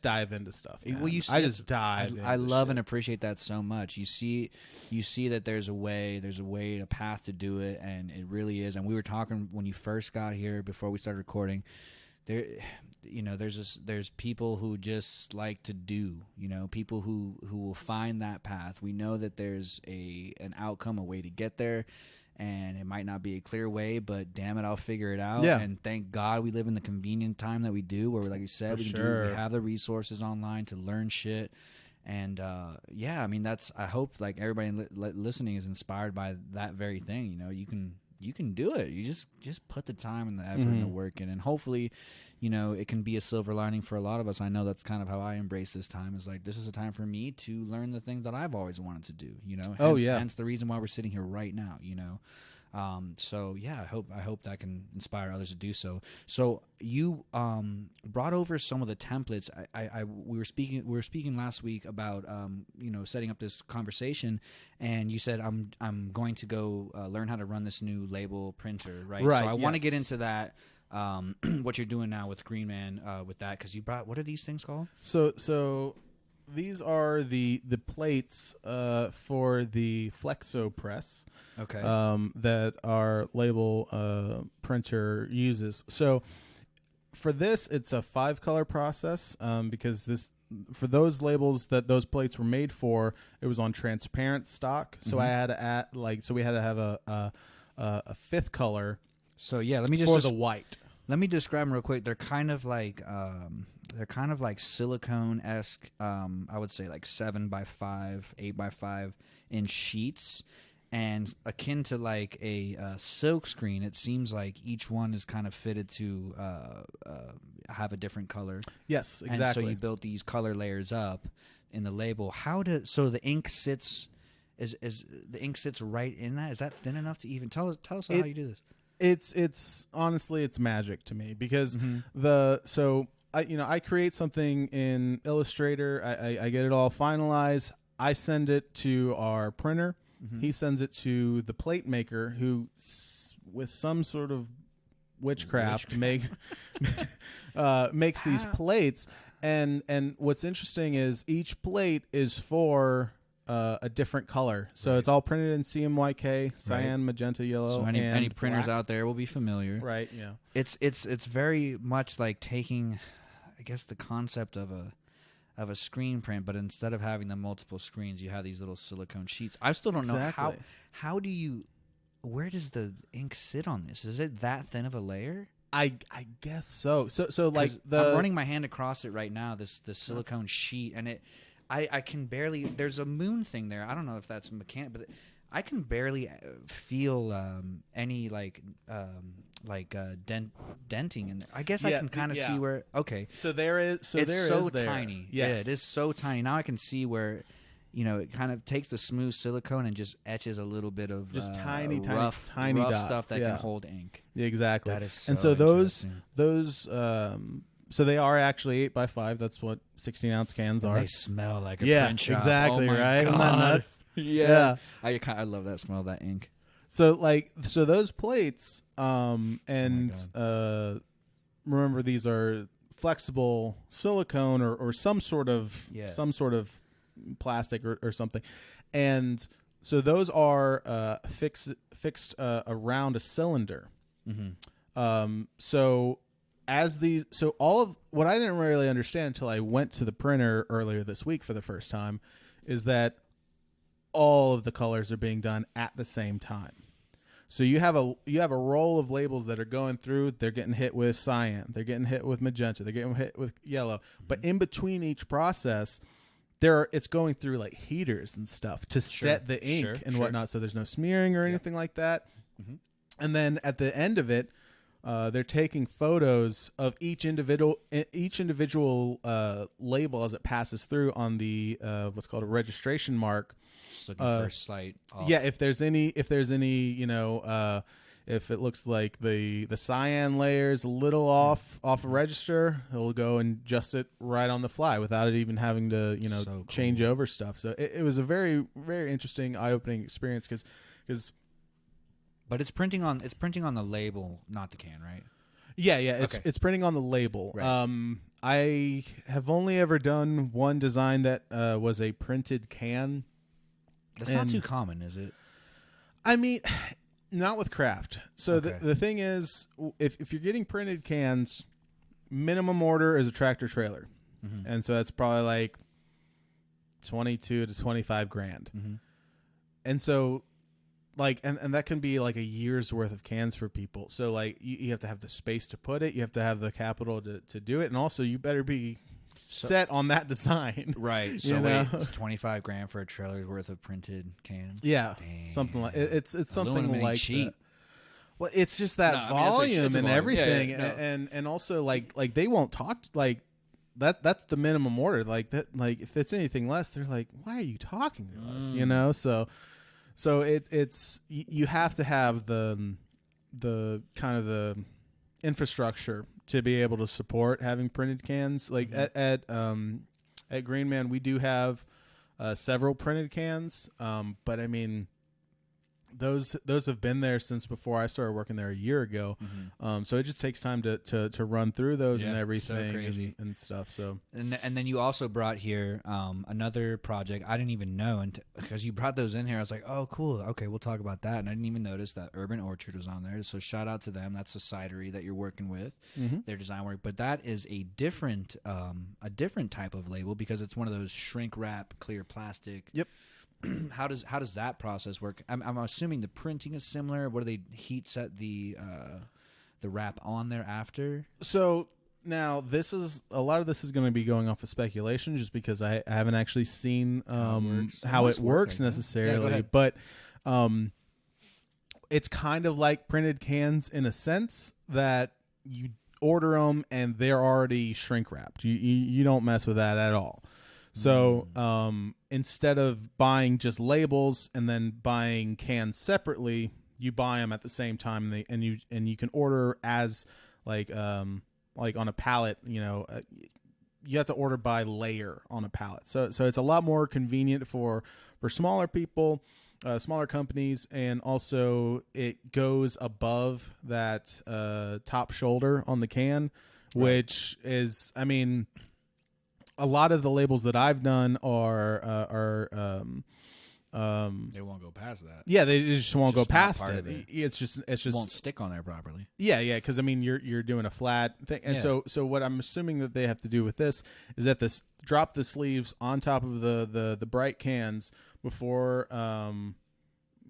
B: dive into stuff. Man.
A: Well,
B: I just dive.
A: I
B: into
A: love
B: shit.
A: and appreciate that so much. You see that there's a way, a path to do it, and it really is. And we were talking when you first got here before we started recording. There, there's people who just like to do. People who will find that path. We know that there's an outcome, a way to get there. And it might not be a clear way, but damn it, I'll figure it out.
B: Yeah.
A: And thank God we live in the convenient time that we do, where, like you said, we have the resources online to learn shit. And I hope like everybody listening is inspired by that very thing. You can do it. You just put the time and the effort and the work in, and hopefully, it can be a silver lining for a lot of us. I know that's kind of how I embrace this time. Is like, this is a time for me to learn the things that I've always wanted to do. Hence the reason why we're sitting here right now. I hope that can inspire others to do so. So you brought over some of the templates. We were speaking last week about setting up this conversation, and you said I'm going to go learn how to run this new label printer, right? So I want to get into that. What you're doing now with Greenman with that, because you brought, what are these things called?
B: So these are the plates for the Flexo press.
A: Okay.
B: That our label printer uses. So for this, it's a 5-color process because for those labels that those plates were made for, it was on transparent stock. So I had to add we had to have a 5th color.
A: So yeah, let me
B: for the white.
A: Let me describe them real quick. They're kind of like silicone-esque. I would say like 7x5, 8x5 inch sheets, and akin to like a silk screen. It seems like each one is kind of fitted to have a different color.
B: Yes, exactly.
A: And so you built these color layers up in the label. So the ink sits. Is the ink sits right in that? Is that thin enough to even tell us how you do this?
B: It's honestly, it's magic to me because I create something in Illustrator. I get it all finalized. I send it to our printer. He sends it to the plate maker, who with some sort of witchcraft makes these plates. And what's interesting is each plate is for a different color. So it's all printed in CMYK, cyan, magenta, yellow.
A: So
B: and
A: any printers
B: black
A: out there will be familiar.
B: Right, yeah.
A: It's very much like taking, I guess, the concept of a screen print, but instead of having the multiple screens, you have these little silicone sheets. I still don't know where does the ink sit on this? Is it that thin of a layer?
B: I guess so. So like
A: I'm running my hand across it right now, this silicone sheet, and I can barely. There's a moon thing there. I don't know if that's mechanic, but I can barely feel any denting in there. I guess I can kind of see where. Okay,
B: so there is. So
A: it's
B: there
A: so
B: is there.
A: tiny.
B: Yes.
A: Yeah, it is so tiny. Now I can see where. It kind of takes the smooth silicone and just etches a little bit of
B: just
A: rough
B: dots,
A: stuff that can hold ink.
B: Yeah, exactly.
A: That is so
B: and so those so they are actually 8x5. That's what 16-ounce cans are.
A: They smell like a print shop.
B: Exactly,
A: oh my
B: right?
A: God.
B: Isn't that nuts?
A: Yeah. I love that smell of that ink.
B: So those plates remember these are flexible silicone or some sort of plastic or something, and so those are fixed around a cylinder. So all of what I didn't really understand until I went to the printer earlier this week for the first time is that all of the colors are being done at the same time. So you have a roll of labels that are going through. They're getting hit with cyan. They're getting hit with magenta. They're getting hit with yellow. But in between each process, it's going through like heaters and stuff to set the ink and whatnot. So there's no smearing or anything like that. And then at the end of it, they're taking photos of each individual label as it passes through on the what's called a registration mark.
A: Just looking for a slight off.
B: Yeah, if there's any, if it looks like the cyan layer's a little off a register, it'll go and adjust it right on the fly without it even having to so cool. change over stuff. So it was a very, very interesting, eye-opening experience because.
A: But it's printing on the label, not the can, right?
B: Yeah. It's printing on the label.
A: Right.
B: I have only ever done one design that was a printed can.
A: That's not too common, is it?
B: I mean, not with craft. So
A: Okay.
B: the thing is, if you're getting printed cans, minimum order is a tractor trailer, and so that's probably like 22 to 25 grand. And so, like, and that can be like a year's worth of cans for people. So like, you have to have the space to put it, you have to have the capital to do it, and also you better be set on that design.
A: Right. So wait, it's 25 grand for a trailer's worth of printed cans.
B: Yeah,
A: Damn.
B: something like it's something
A: Aluminum
B: like
A: cheap.
B: that. Well, it's just that
A: No, I mean,
B: volume
A: it's a
B: and
A: volume.
B: everything,
A: Yeah, no.
B: and also like they won't talk like that. That's the minimum order. Like that. Like if it's anything less, they're like, "Why are you talking to us?" You know. So it's you have to have the kind of the infrastructure to be able to support having printed cans. Like at Greenman, we do have several printed cans, but I mean, those have been there since before I started working there a year ago. So it just takes time to run through those and everything,
A: so crazy.
B: and stuff. So
A: And then you also brought here another project I didn't even know, and because you brought those in here, I was like, oh, cool. Okay, we'll talk about that. And I didn't even notice that Urban Orchard was on there. So shout out to them. That's a cidery that you're working with, their design work. But that is a different type of label because it's one of those shrink wrap clear plastic.
B: Yep.
A: How does that process work? I'm assuming the printing is similar. What do they heat set the wrap on there after?
B: So now a lot of this is going to be going off of speculation, just because I haven't actually seen how it works necessarily.
A: Yeah, go ahead.
B: But it's kind of like printed cans in a sense that you order them and they're already shrink wrapped. You don't mess with that at all. So instead of buying just labels and then buying cans separately, you buy them at the same time, and you can order as like on a pallet. You know, you have to order by layer on a pallet. So it's a lot more convenient for smaller people, smaller companies, and also it goes above that top shoulder on the can, which is, I mean, a lot of the labels that I've done are
A: They won't go past that.
B: yeah, they just won't go
A: just not
B: past
A: part
B: it.
A: of it.
B: It's just
A: Won't stick on there properly.
B: yeah, because I mean you're doing a flat thing, and
A: Yeah.
B: so what I'm assuming that they have to do with this is that this drop the sleeves on top of the bright cans before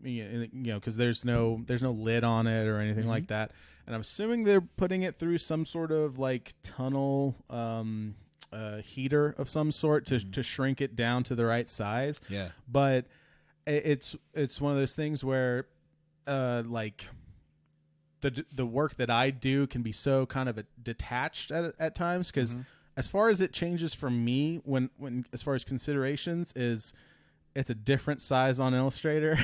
B: because there's no lid on it or anything like that, and I'm assuming they're putting it through some sort of like tunnel heater of some sort to shrink it down to the right size.
A: Yeah.
B: But it's one of those things where like the work that I do can be so kind of detached at times, because as far as it changes for me when as far as considerations is, it's a different size on Illustrator.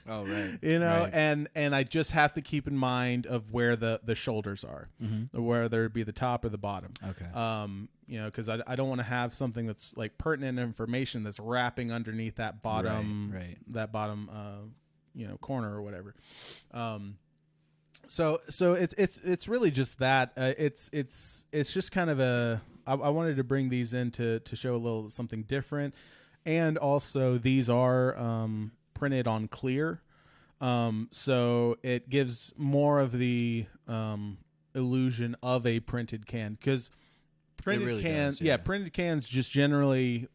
A: Oh, right.
B: Right. and I just have to keep in mind of where the shoulders are, whether it be the top or the bottom.
A: Okay.
B: Because I don't want to have something that's like pertinent information that's wrapping underneath that bottom, that bottom, corner or whatever. So it's really just that. It's just kind of I wanted to bring these in to show a little something different. And also, these are printed on clear, so it gives more of the illusion of a printed can. Because printed
A: really
B: cans,
A: does, yeah.
B: printed cans just generally,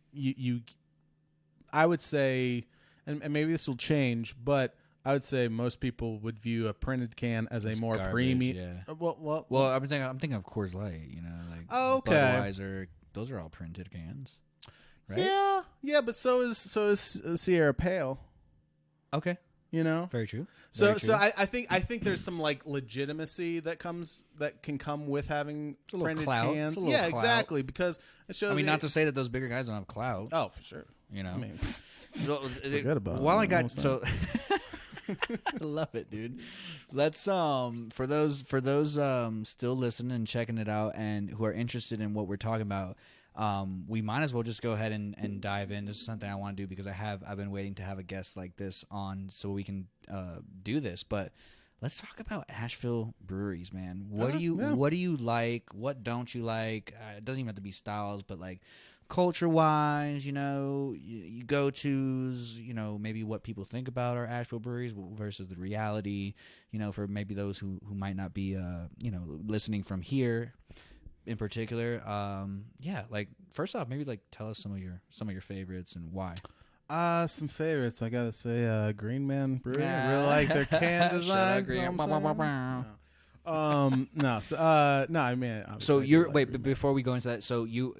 B: I would say, and maybe this will change, but I would say most people would view a printed can as a more
A: garbage,
B: premium.
A: yeah.
B: Well,
A: I'm thinking of Coors Light. Like
B: okay.
A: Budweiser. Those are all printed cans. Right?
B: Yeah, but so is Sierra Pale.
A: Okay.
B: Very
A: true.
B: So I think there's some like legitimacy that can come with having
A: a little
B: printed
A: clout.
B: cans.
A: It's a little
B: Yeah,
A: clout.
B: Exactly, because it shows.
A: I mean, not to say that those bigger guys don't have clout.
B: Oh, for sure.
A: I mean,
B: forget about
A: while
B: it.
A: I got so. I love it, dude. Let's for those still listening and checking it out and who are interested in what we're talking about, we might as well just go ahead and dive in. This is something I want to do because I've been waiting to have a guest like this on so we can do this. But let's talk about Asheville breweries, man. What do you like? What don't you like? It doesn't even have to be styles, but like culture wise, you go tos, maybe what people think about our Asheville breweries versus the reality, for maybe those who might not be, listening from here in particular. Like first off, maybe like tell us some of your favorites and why.
B: Some favorites. I gotta say, Greenman Brewing. I really like their can designs. I mean.
A: So before we go into that, so you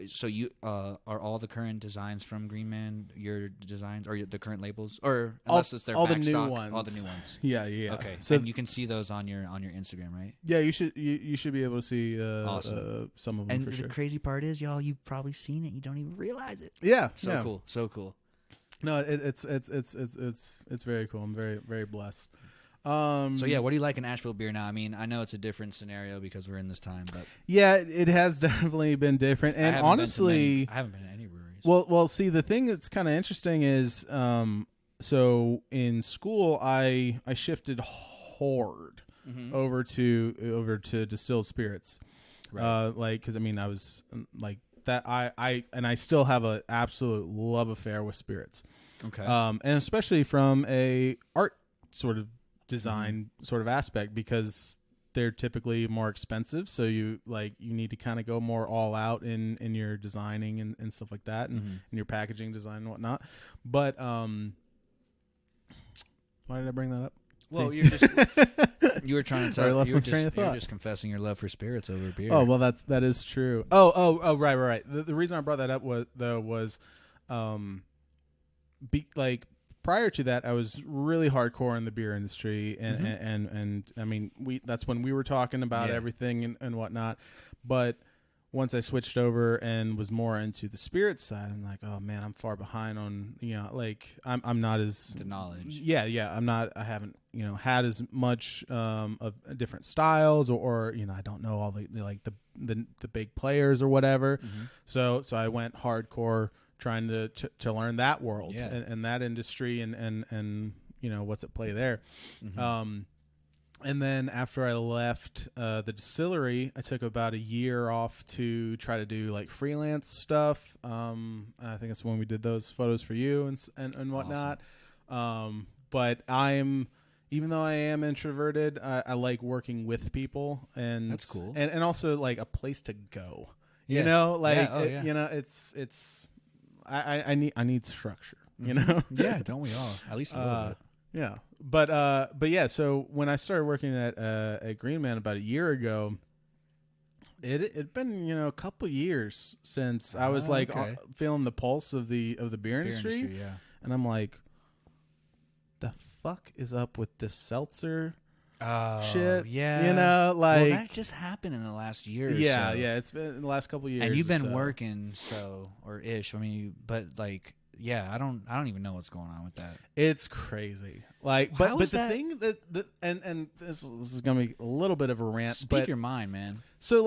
A: are all the current designs from Greenman your designs or the current labels, or unless it's their
B: all
A: back
B: the new
A: stock,
B: ones.
A: all the new ones.
B: Yeah.
A: Okay,
B: so
A: and you can see those on your Instagram, right?
B: Yeah, you should be able to see
A: awesome.
B: some of them.
A: And the crazy part is, y'all, you've probably seen it. You don't even realize it.
B: Yeah,
A: so cool.
B: No, it's very cool. I'm very, very blessed.
A: So yeah, what do you like in Asheville beer now? I mean, I know it's a different scenario because we're in this time, but
B: yeah, it has definitely been different. And honestly,
A: I haven't been to any breweries.
B: Well, see, the thing that's kind of interesting is, so in school, I shifted hard over to distilled spirits,
A: right?
B: Because I mean, I was like that. I still have an absolute love affair with spirits.
A: Okay.
B: And especially from a art sort of design sort of aspect, because they're typically more expensive, so you need to kind of go more all out in your designing and stuff like that, and in your packaging design and whatnot. But why did I bring that up?
A: Well, you were trying to
B: Sorry, I lost my train of
A: you were
B: thought.
A: just confessing your love for spirits over beer.
B: Oh, well, that is true. Right. The reason I brought that up was prior to that, I was really hardcore in the beer industry, and I mean, that's when we were talking about everything and whatnot. But once I switched over and was more into the spirit side, I'm like, oh man, I'm far behind on, I'm not as
A: the knowledge.
B: Yeah. I haven't, had as much of different styles or I don't know all the big players or whatever. So I went hardcore trying to learn that world and that industry and what's at play there. And then after I left the distillery, I took about a year off to try to do like freelance stuff. I think that's when we did those photos for you and whatnot. Awesome. But even though I am introverted, I like working with people, and
A: that's cool.
B: And also like a place to go.
A: Yeah.
B: It's I need structure.
A: Yeah, don't we all? At least a little bit.
B: Yeah, but yeah. So when I started working at Greenman about a year ago, it'd been a couple years since I was feeling the pulse of the beer industry.
A: Yeah,
B: and I'm like, the fuck is up with this seltzer shit?
A: Yeah, well, that just happened in the last year.
B: Yeah,
A: so.
B: Yeah, it's been in the last couple years.
A: And you've been working or ish. I mean, but like. Yeah, I don't even know what's going on with that.
B: It's crazy. But the thing that and this is gonna be a little bit of a rant.
A: Speak your mind, man.
B: So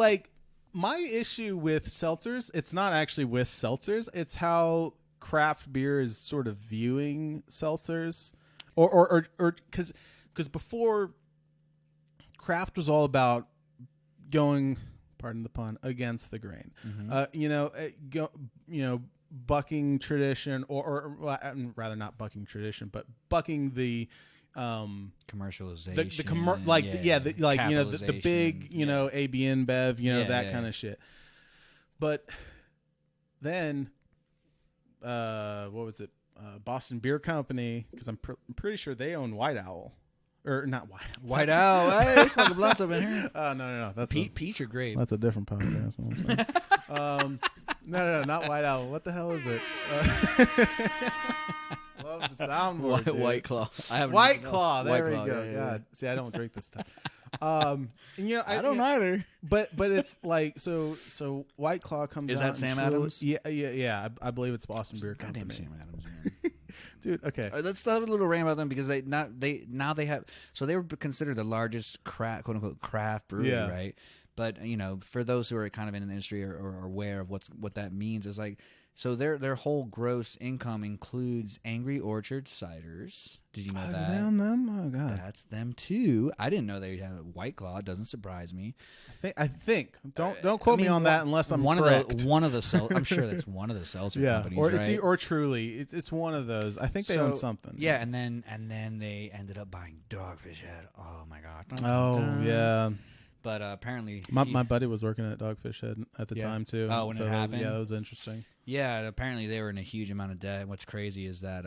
B: my issue with seltzers, it's not actually with seltzers. It's how craft beer is sort of viewing seltzers, or because before, craft was all about going, pardon the pun, against the grain. Bucking tradition, or rather not bucking tradition, but bucking the
A: commercialization,
B: the big AB InBev, that kind of shit. But then, what was it? Boston Beer Company, because I'm pretty sure they own White Owl. Or not
A: White Owl. Hey, there's fucking blunts up in here.
B: No. That's
A: peach or grape.
B: That's a different podcast. No, not White Owl. What the hell is it? Love the soundboard.
A: White Claw.
B: White Claw. There we go.
A: Yeah.
B: God. See, I don't drink this stuff. I
A: don't either.
B: But it's like so White Claw comes.
A: Is
B: out
A: that Sam Adams?
B: Yeah. I believe it's Boston Beer Company.
A: Goddamn Sam Adams, man.
B: Dude, okay.
A: Let's have a little rant about them, because they have, so they were considered the largest quote unquote craft brewery, right? But for those who are kind of in the industry or aware of what that means, is like, so their whole gross income includes Angry Orchard ciders. Did you know that?
B: Are they on them? Oh god,
A: that's them too. I didn't know they had White Claw. It doesn't surprise me.
B: I think. Don't quote me on that unless I'm correct.
A: One of the I'm sure that's one of the seltzer companies,
B: or
A: right?
B: or Truly, it's one of those. I think they own something.
A: Yeah, and then they ended up buying Dogfish Head. Oh my god.
B: Oh yeah.
A: But apparently,
B: my buddy was working at Dogfish Head at the time too.
A: Oh, when it happened,
B: that was interesting.
A: Yeah, apparently they were in a huge amount of debt. What's crazy is that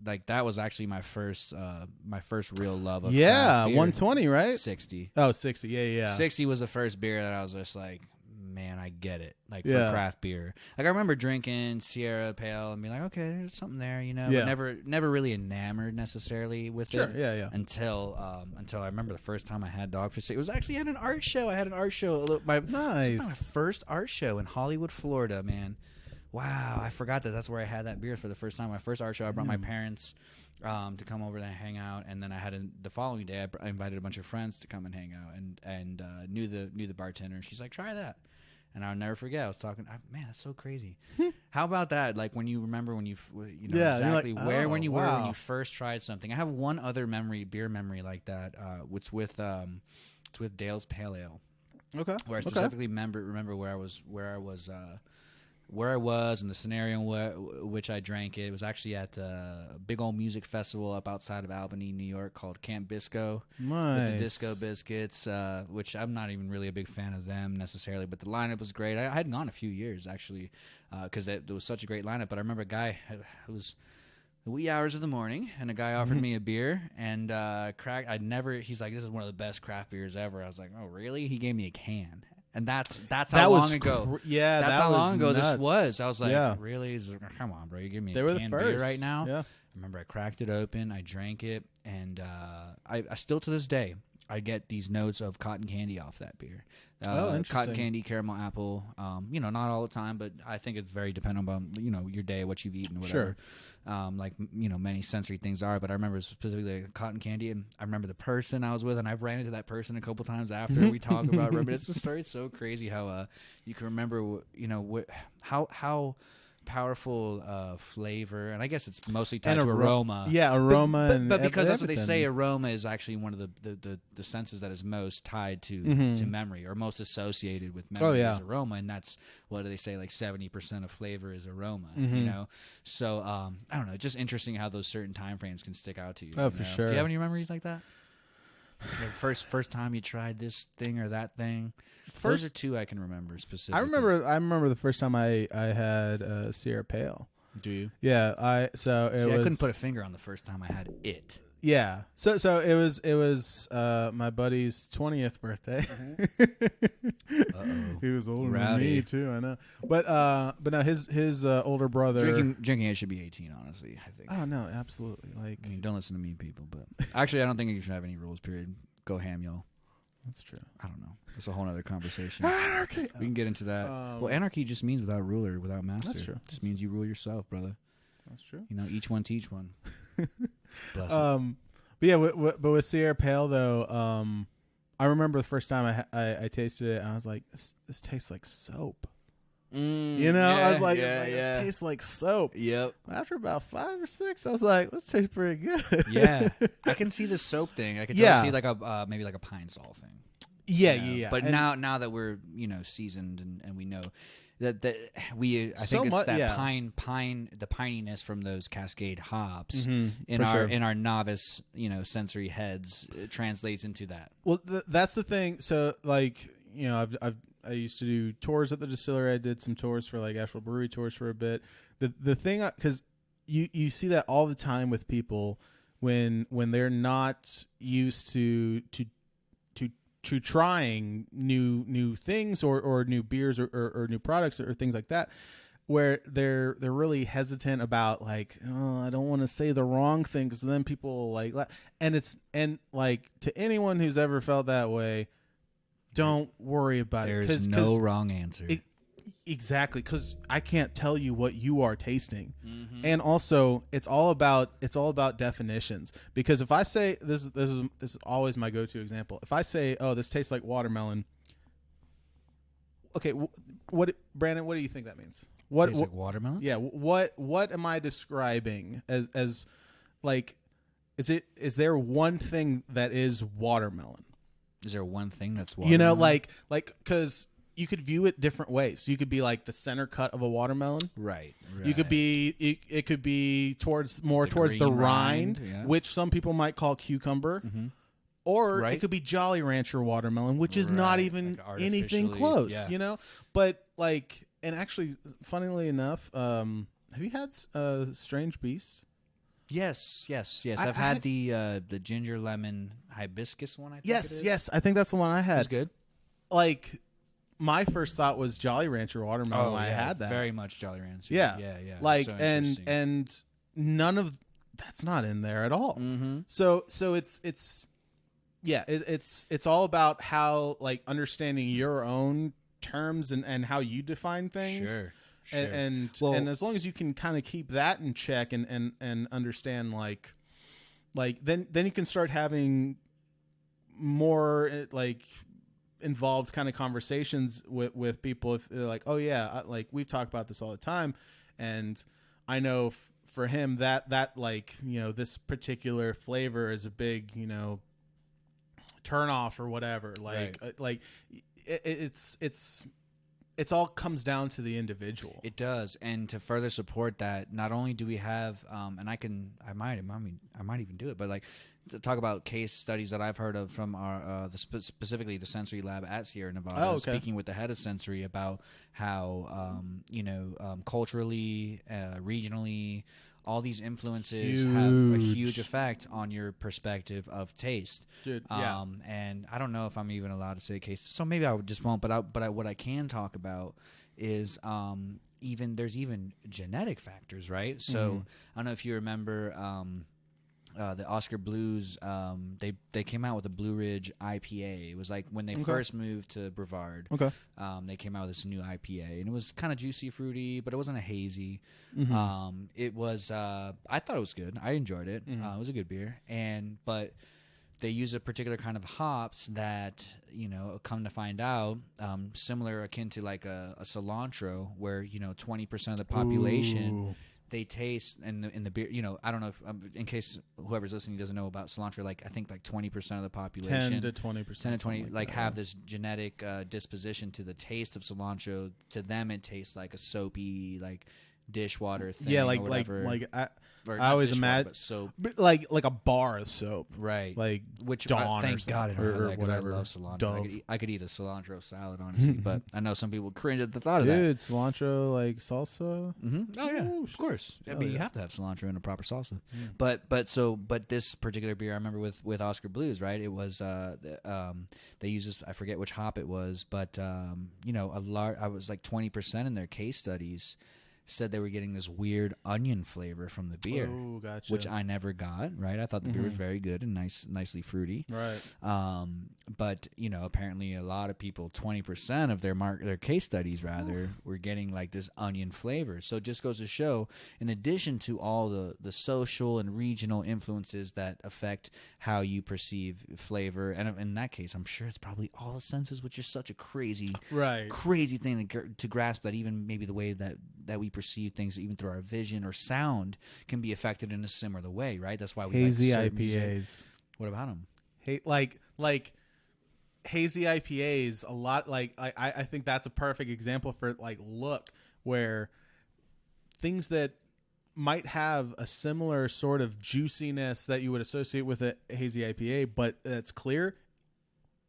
A: that was actually my first real love of craft beer.
B: 120, right?
A: 60.
B: Oh, 60. Yeah.
A: 60 was the first beer that I was just like, man, I get it. Like, for craft beer. Like, I remember drinking Sierra Pale and being like, okay, there's something there, but never really enamored necessarily with it.
B: Yeah.
A: Until I remember the first time I had Dogfish. It was actually at an art show. I had an art show.
B: Nice.
A: My first art show in Hollywood, Florida, man. Wow, I forgot that's where I had that beer for the first time. My first art show, I brought my parents to come over and hang out, and then I had the following day I invited a bunch of friends to come and hang out, and knew the bartender, and she's like, try that. And I'll never forget. I was talking. Man, that's so crazy. How about that? Like when you remember when exactly
B: like,
A: where when you were when
B: wow.
A: you first tried something. I have one other beer memory like that. It's with Dale's Pale Ale.
B: Okay.
A: Where I specifically remember where I was and the scenario in which I drank it. It was actually at a big old music festival up outside of Albany, New York, called Camp Bisco.
B: Nice.
A: With the Disco Biscuits, which I'm not even really a big fan of them necessarily, but the lineup was great. I hadn't gone a few years, actually, because it was such a great lineup. But I remember a guy, it was the wee hours of the morning, and a guy offered me a beer, and he's like, this is one of the best craft beers ever. I was like, oh, really? He gave me a can. And that's how long ago. That's how long ago this was. I was like, really? Come on, bro. You give me a can beer right now?
B: Yeah.
A: I remember I cracked it open. I drank it. And I still to this day, I get these notes of cotton candy off that beer. Cotton candy, caramel apple. Not all the time, but I think it's very dependent on, your day, what you've eaten, whatever.
B: Sure.
A: Many sensory things are, but I remember specifically cotton candy, and I remember the person I was with, and I've ran into that person a couple times after we talk about it. But it's a story. It's so crazy how you can remember, how powerful flavor, and I guess it's mostly tied to aroma.
B: Yeah, aroma,
A: but because that's what they say, aroma is actually one of the senses that is most tied to memory, or most associated with memory is aroma, and that's what do they say, like 70% of flavor is aroma. So I don't know, just interesting how those certain time frames can stick out to you.
B: For sure.
A: Do you have any memories like that? Like first time you tried this thing or that thing. Those are two I can remember specifically.
B: I remember the first time I had Sierra Pale.
A: Do you?
B: Yeah, I couldn't
A: put a finger on the first time I had it.
B: Yeah, so it was my buddy's 20th birthday. He was older than me too. I know, but no, his older brother.
A: Drinking it should be 18. Honestly, I think.
B: Oh no, absolutely. Like,
A: I mean, don't listen to me, people. But actually, I don't think you should have any rules. Period. Go ham, y'all.
B: That's true.
A: I don't know. That's a whole other conversation.
B: Anarchy.
A: We can get into that. Well, anarchy just means without ruler, without master.
B: That's true.
A: It just means you rule yourself, brother.
B: That's true.
A: Each one teach one. Bless
B: but yeah, but with Sierra Pale though, I remember the first time I tasted it, and I was like, this tastes like soap. I was like, this tastes like soap.
A: Yep.
B: After about 5 or 6, I was like, this tastes pretty good.
A: Yeah, I can see the soap thing. I can see like a maybe like a pine sol thing.
B: Yeah.
A: But now that we're seasoned and we know that I think it's that pine the pininess from those Cascade hops in our novice sensory heads translates into that.
B: Well, that's the thing. So like I used to do tours at the distillery. I did some tours for like Asheville brewery tours for a bit. The thing, because you see that all the time with people when they're not used to trying new things or new beers or new products or things like that, where they're really hesitant about like, oh, I don't want to say the wrong thing because then people like, and like to anyone who's ever felt that way, don't worry about it.
A: There's no wrong answer.
B: Exactly, because I can't tell you what you are tasting, and also it's all about definitions. Because if I say this is always my go-to example. If I say, "Oh, this tastes like watermelon," okay, Brandon? What do you think that means?
A: Tastes like watermelon.
B: Yeah. What am I describing as like? Is there one thing that is watermelon?
A: Is there one thing that's watermelon?
B: You know, like because you could view it different ways. You could be like the center cut of a watermelon.
A: Right.
B: You could be it could be towards the rind,
A: yeah.
B: which some people might call cucumber.
A: Mm-hmm.
B: Or it could be Jolly Rancher watermelon, which is not even
A: like
B: anything close,
A: yeah.
B: you know? But like, and actually, funnily enough, have you had Strange Beast?
A: Yes. I've had the ginger lemon hibiscus one. I think it is.
B: Yes. I think that's the one I had.
A: It's good.
B: Like, my first thought was Jolly Rancher watermelon when I had that.
A: Very much Jolly Rancher.
B: Yeah. Like,
A: so
B: and none of that's not in there at all.
A: Mm-hmm.
B: So it's. Yeah, it's all about how, like, understanding your own terms and how you define things.
A: Sure.
B: And as long as you can kind of keep that in check and understand like then you can start having more like involved kind of conversations with people if they're like, oh yeah, like we've talked about this all the time, and I know for him that like, you know, this particular flavor is a big, you know, turn off or whatever. Like
A: right.
B: Like it's all comes down to the individual.
A: It does, and to further support that, not only do we have, and I might even do it, but like to talk about case studies that I've heard of from our specifically the sensory lab at Sierra Nevada.
B: Oh, okay.
A: Speaking with the head of sensory about how culturally, regionally, all these influences have a huge effect on your perspective of taste.
B: Dude, yeah.
A: And I don't know if I'm even allowed to say case, so maybe I just won't. But what I can talk about is there's even genetic factors, right? So I don't know if you remember the Oscar Blues. They came out with a Blue Ridge IPA. It was like when they first moved to Brevard.
B: Okay.
A: They came out with this new IPA, and it was kind of juicy, fruity, but it wasn't a hazy. It was. I thought it was good. I enjoyed it. It was a good beer, but they use a particular kind of hops that, you know, come to find out, similar akin to like a cilantro, where, you know, 20% of the population.
B: Ooh.
A: They taste in the beer, you know, I don't know if in case whoever's listening doesn't know about cilantro, like I think like 20% of the population,
B: 10 to 20%,
A: 10 to 20, like
B: that,
A: have this genetic disposition to the taste of cilantro. To them, it tastes like a soapy, like dishwater thing.
B: Yeah,
A: or whatever.
B: I always imagine
A: soap,
B: like a bar of soap,
A: right?
B: Like
A: which
B: Dawn
A: thank God I don't
B: or
A: have that, 'cause
B: whatever.
A: I love cilantro.
B: Dove.
A: I could eat a cilantro salad, honestly, but I know some people cringe at the thought of that.
B: Dude, cilantro like salsa.
A: Oh yeah,
B: Ooh,
A: of course. I
B: hell
A: mean, you
B: yeah.
A: have to have cilantro in a proper salsa. But this particular beer, I remember with Oscar Blues, right? It was they used this. I forget which hop it was, but you know, I was like 20% in their case studies said they were getting this weird onion flavor from the beer,
B: Oh, gotcha.
A: which I never got. Right, I thought the beer was very good and nicely fruity.
B: Right.
A: But you know, apparently a lot of people, 20% of their case studies rather, were getting like this onion flavor. So it just goes to show, in addition to all the social and regional influences that affect how you perceive flavor, and in that case, I'm sure it's probably all the senses, which is such a crazy thing to grasp, that even maybe the way that we perceive things, even through our vision or sound, can be affected in a similar way, right? That's why we
B: hazy
A: like certain
B: IPAs.
A: music. What about them?
B: Like hazy IPAs. A lot. Like I think that's a perfect example for like look where things that might have a similar sort of juiciness that you would associate with a hazy IPA, but that's clear.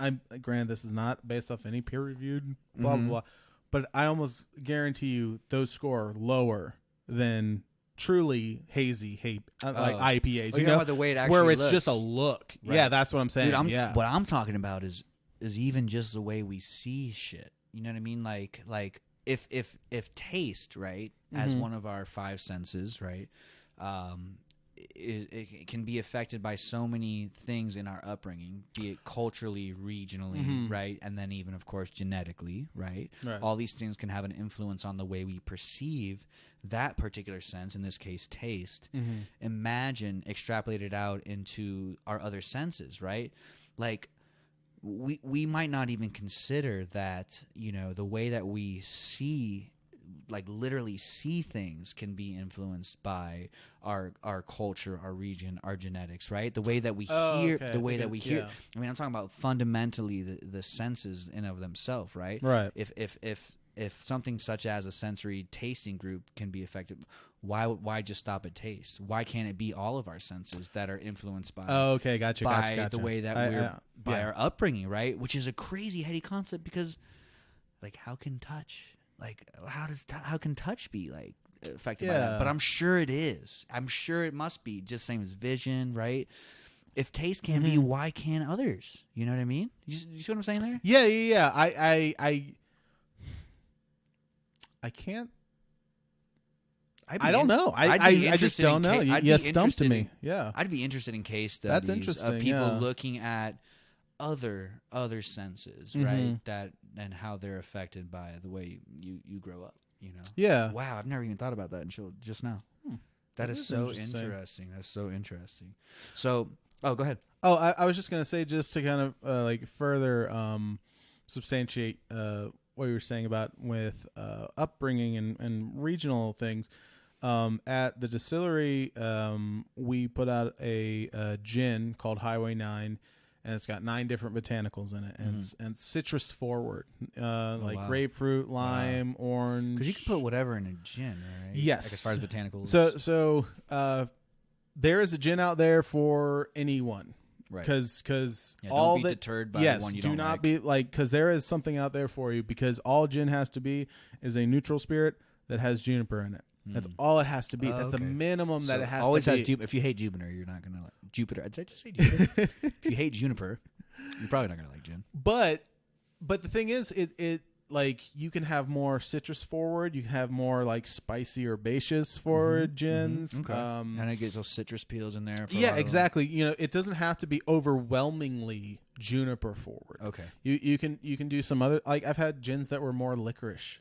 B: I'm granted this is not based off any peer reviewed blah blah blah. But I almost guarantee you those score lower than truly hazy like IPAs.
A: You know about the way it actually
B: where it's
A: looks.
B: just a look.
A: Right.
B: Yeah, that's what I'm saying.
A: Dude, what I'm talking about is even just the way we see shit. You know what I mean? Like if taste, right, as one of our five senses, right, it can be affected by so many things in our upbringing, be it culturally, regionally, right, and then even, of course, genetically, right? All these things can have an influence on the way we perceive that particular sense, in this case, taste. Imagine extrapolate it out into our other senses, right? Like, we might not even consider that, the way that we see, like literally see things, can be influenced by our culture, our region, our genetics, right? The way that we hear,
B: okay.
A: the way that we hear.
B: Yeah.
A: I mean, I'm talking about fundamentally the senses in of themselves, right?
B: Right.
A: If something such as a sensory tasting group can be affected, why just stop at taste? Why can't it be all of our senses that are influenced by
B: Gotcha.
A: the way that our upbringing, right? Which is a crazy heady concept, because like how can touch be like affected by that? But I'm sure it is. I'm sure it must be just same as vision, right? If taste can be, why can't others? You know what I mean? You see what I'm saying there?
B: Yeah. I can't. I don't know. I just don't know. You stumped me. Yeah.
A: I'd be interested in case studies
B: That's interesting,
A: of people
B: yeah.
A: looking at other senses, right? That and how they're affected by the way you grow up.
B: Yeah.
A: Wow, I've never even thought about that until just now. That is so interesting. That's so interesting. So, go ahead.
B: Oh, I was just gonna say, just to kind of like further substantiate what you were saying about with upbringing and regional things. At the distillery, we put out a gin called Highway 9, and it's got 9 different botanicals in it, and it's citrus forward, like grapefruit, lime, orange.
A: Because you can put whatever in a gin, right?
B: Yes.
A: Like as far as botanicals.
B: So there is a gin out there for anyone.
A: Right.
B: Because
A: don't be deterred by the one you don't
B: do not
A: like.
B: be like, because there is something out there for you, because all gin has to be is a neutral spirit that has juniper in it. That's all it has to be. That's the minimum that it has
A: always
B: to be.
A: Has if you hate Jupiter, you're not gonna like Jupiter. Did I just say Jupiter? If you hate juniper, you're probably not gonna like gin.
B: But the thing is, it like you can have more citrus forward. You can have more like spicy herbaceous forward gins.
A: Okay. And it gets those citrus peels in there.
B: Yeah, exactly. It doesn't have to be overwhelmingly juniper forward.
A: Okay.
B: You can do some other, like I've had gins that were more licorice.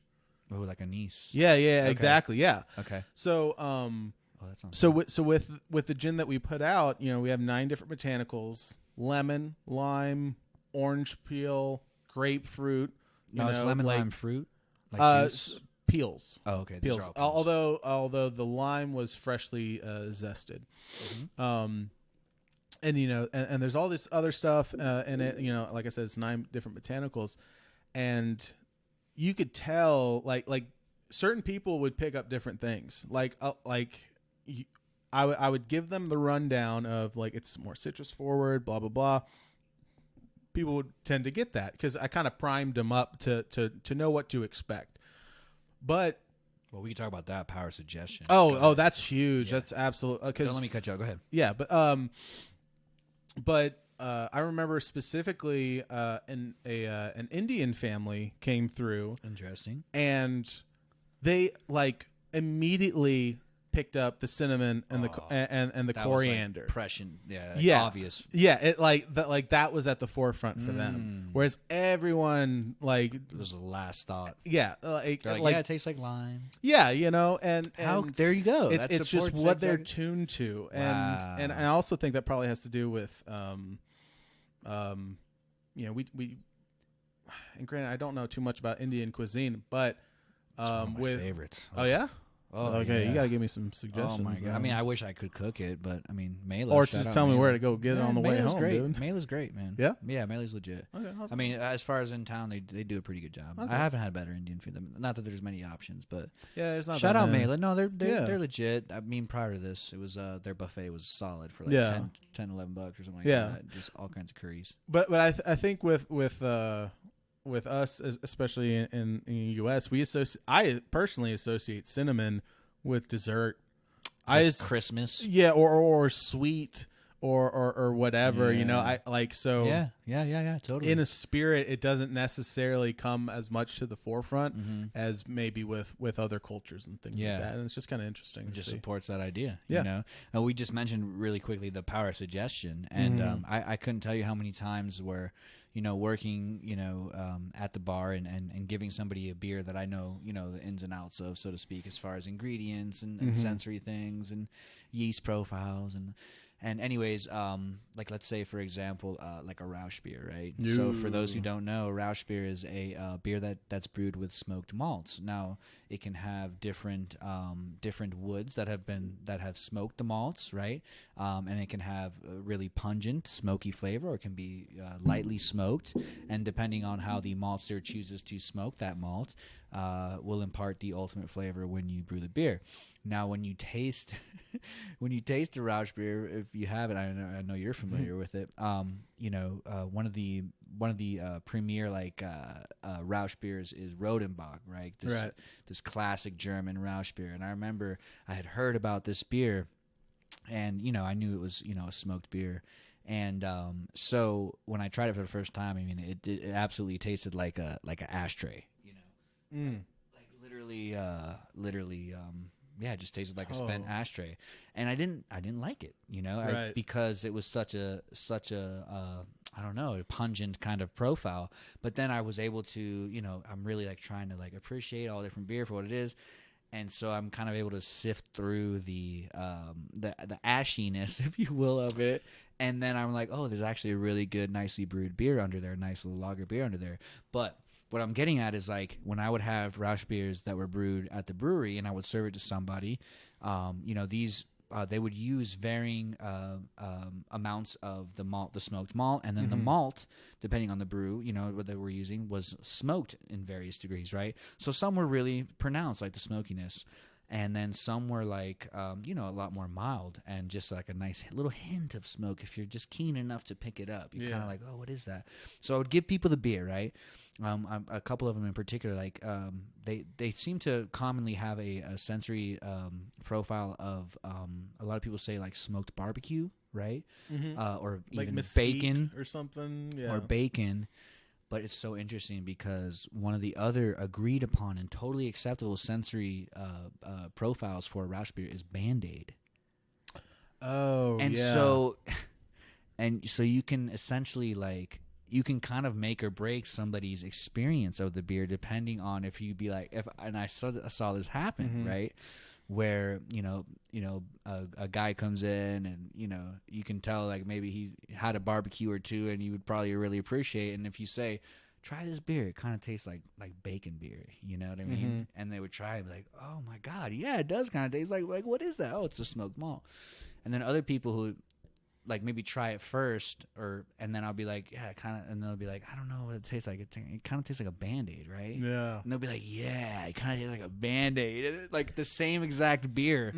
A: Oh, like anise.
B: Yeah,
A: Okay.
B: exactly. Yeah.
A: Okay.
B: So,
A: that sounds
B: so with the gin that we put out, we have 9 different botanicals: lemon, lime, orange peel, grapefruit.
A: No, it's lemon, lime, fruit. Like juice?
B: Peels.
A: Oh, okay.
B: Peels. Although the lime was freshly zested. And and there's all this other stuff in it. Like I said, it's 9 different botanicals, and you could tell like certain people would pick up different things. I would give them the rundown of like, it's more citrus forward, blah blah blah. People would tend to get that because I kind of primed them up to know what to expect. But
A: we can talk about that power suggestion.
B: Oh, that's huge. Yeah. That's absolute.
A: Don't let me cut you out. Go ahead.
B: Yeah, but I remember specifically an Indian family came through.
A: Interesting.
B: And they like immediately picked up the cinnamon and the coriander.
A: Was like prescient, yeah, obvious.
B: Yeah, it that was at the forefront for them. Whereas everyone like,
A: it was the last thought.
B: Yeah,
A: it tastes like lime.
B: Yeah, and
A: there you go.
B: It's just what they're tuned to, and I also think that probably has to do with we and granted, I don't know too much about Indian cuisine, but
A: it's one of my favorites.
B: Oh yeah.
A: Oh,
B: okay.
A: Yeah.
B: You gotta give me some suggestions.
A: Oh my god! I mean, I wish I could cook it, but I mean, Mela.
B: Or just tell me where to go get it on the way home,
A: great.
B: dude.
A: Mela's great, man.
B: Yeah,
A: Mela's legit.
B: Okay.
A: I mean, as far as in town, they do a pretty good job. Okay. I haven't had better Indian food. Not that there's many options, but
B: yeah, there's not.
A: Shout out Mela. No, they're legit. I mean, prior to this, it was their buffet was solid for like $10, $11 or something like that. Just all kinds of curries.
B: But I think with us, especially in the U.S., I personally associate cinnamon with dessert.
A: Christmas.
B: Yeah, or sweet or whatever, I like, so
A: yeah, totally.
B: In a spirit, it doesn't necessarily come as much to the forefront as maybe with other cultures and things like that. And it's just kind of interesting.
A: It just supports that idea. And we just mentioned really quickly the power of suggestion, and I couldn't tell you how many times where working, at the bar and giving somebody a beer that I know, the ins and outs of, so to speak, as far as ingredients and sensory things and yeast profiles. And anyways, like let's say for example, like a Rausch beer, right? So for those who don't know, Rausch beer is a beer that's brewed with smoked malts. Now it can have different woods that have smoked the malts, right? And it can have a really pungent, smoky flavor, or it can be lightly smoked. And depending on how the maltster chooses to smoke that malt, will impart the ultimate flavor when you brew the beer. Now, when you taste the Rausch beer, if you have it, I know you're familiar with it. One of the premier Rausch beers is Rodenbach, right? This classic German Rausch beer. And I remember I had heard about this beer, and I knew it was a smoked beer. And so when I tried it for the first time, I mean, it absolutely tasted like an ashtray, like literally, it just tasted like a spent ashtray, and I didn't like it, because it was such a I don't know, a pungent kind of profile. But then I was able to, I'm really like trying to like appreciate all different beer for what it is. And so I'm kind of able to sift through the ashiness, if you will, of it. And then I'm like, oh, there's actually a really good, nicely brewed beer under there, nice little lager beer under there. But what I'm getting at is, like, when I would have Rausch beers that were brewed at the brewery and I would serve it to somebody, these they would use varying amounts of the malt, the smoked malt, and then the malt, depending on the brew, what they were using, was smoked in various degrees, right? So some were really pronounced, like the smokiness, and then some were like, a lot more mild and just like a nice little hint of smoke. If you're just keen enough to pick it up, you're kind of like, oh, what is that? So I would give people the beer, right? A couple of them in particular, like they seem to commonly have a sensory profile of a lot of people say like smoked barbecue, right? Or like even bacon
B: or something,
A: or bacon. But it's so interesting because one of the other agreed upon and totally acceptable sensory profiles for a Rausch beer is Band-Aid.
B: Oh,
A: and so you can essentially you can kind of make or break somebody's experience of the beer depending on if you be like, and I saw this happen, right? Where a guy comes in and you can tell like maybe he had a barbecue or two and you would probably really appreciate it. And if you say, try this beer, it kind of tastes like bacon beer, you know what I mean? And they would try and be like, oh my god, yeah, it does kind of taste like what is that? Oh, it's a smoked malt. And then other people who like maybe try it first, and then I'll be like, yeah, kind of, and they'll be like, I don't know what it tastes like. It kind of tastes like a Band-Aid, right?
B: Yeah.
A: And they'll be like, yeah, it kind of tastes like a Band-Aid, like the same exact beer.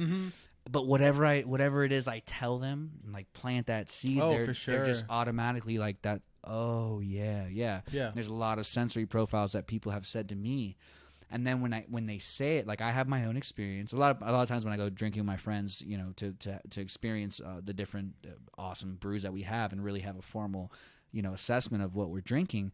A: But whatever it is, I tell them and like plant that seed.
B: For sure.
A: They're just automatically like that. Oh yeah. There's a lot of sensory profiles that people have said to me. And then when they say it, like I have my own experience. A lot of times when I go drinking with my friends, to experience the different awesome brews that we have and really have a formal, assessment of what we're drinking.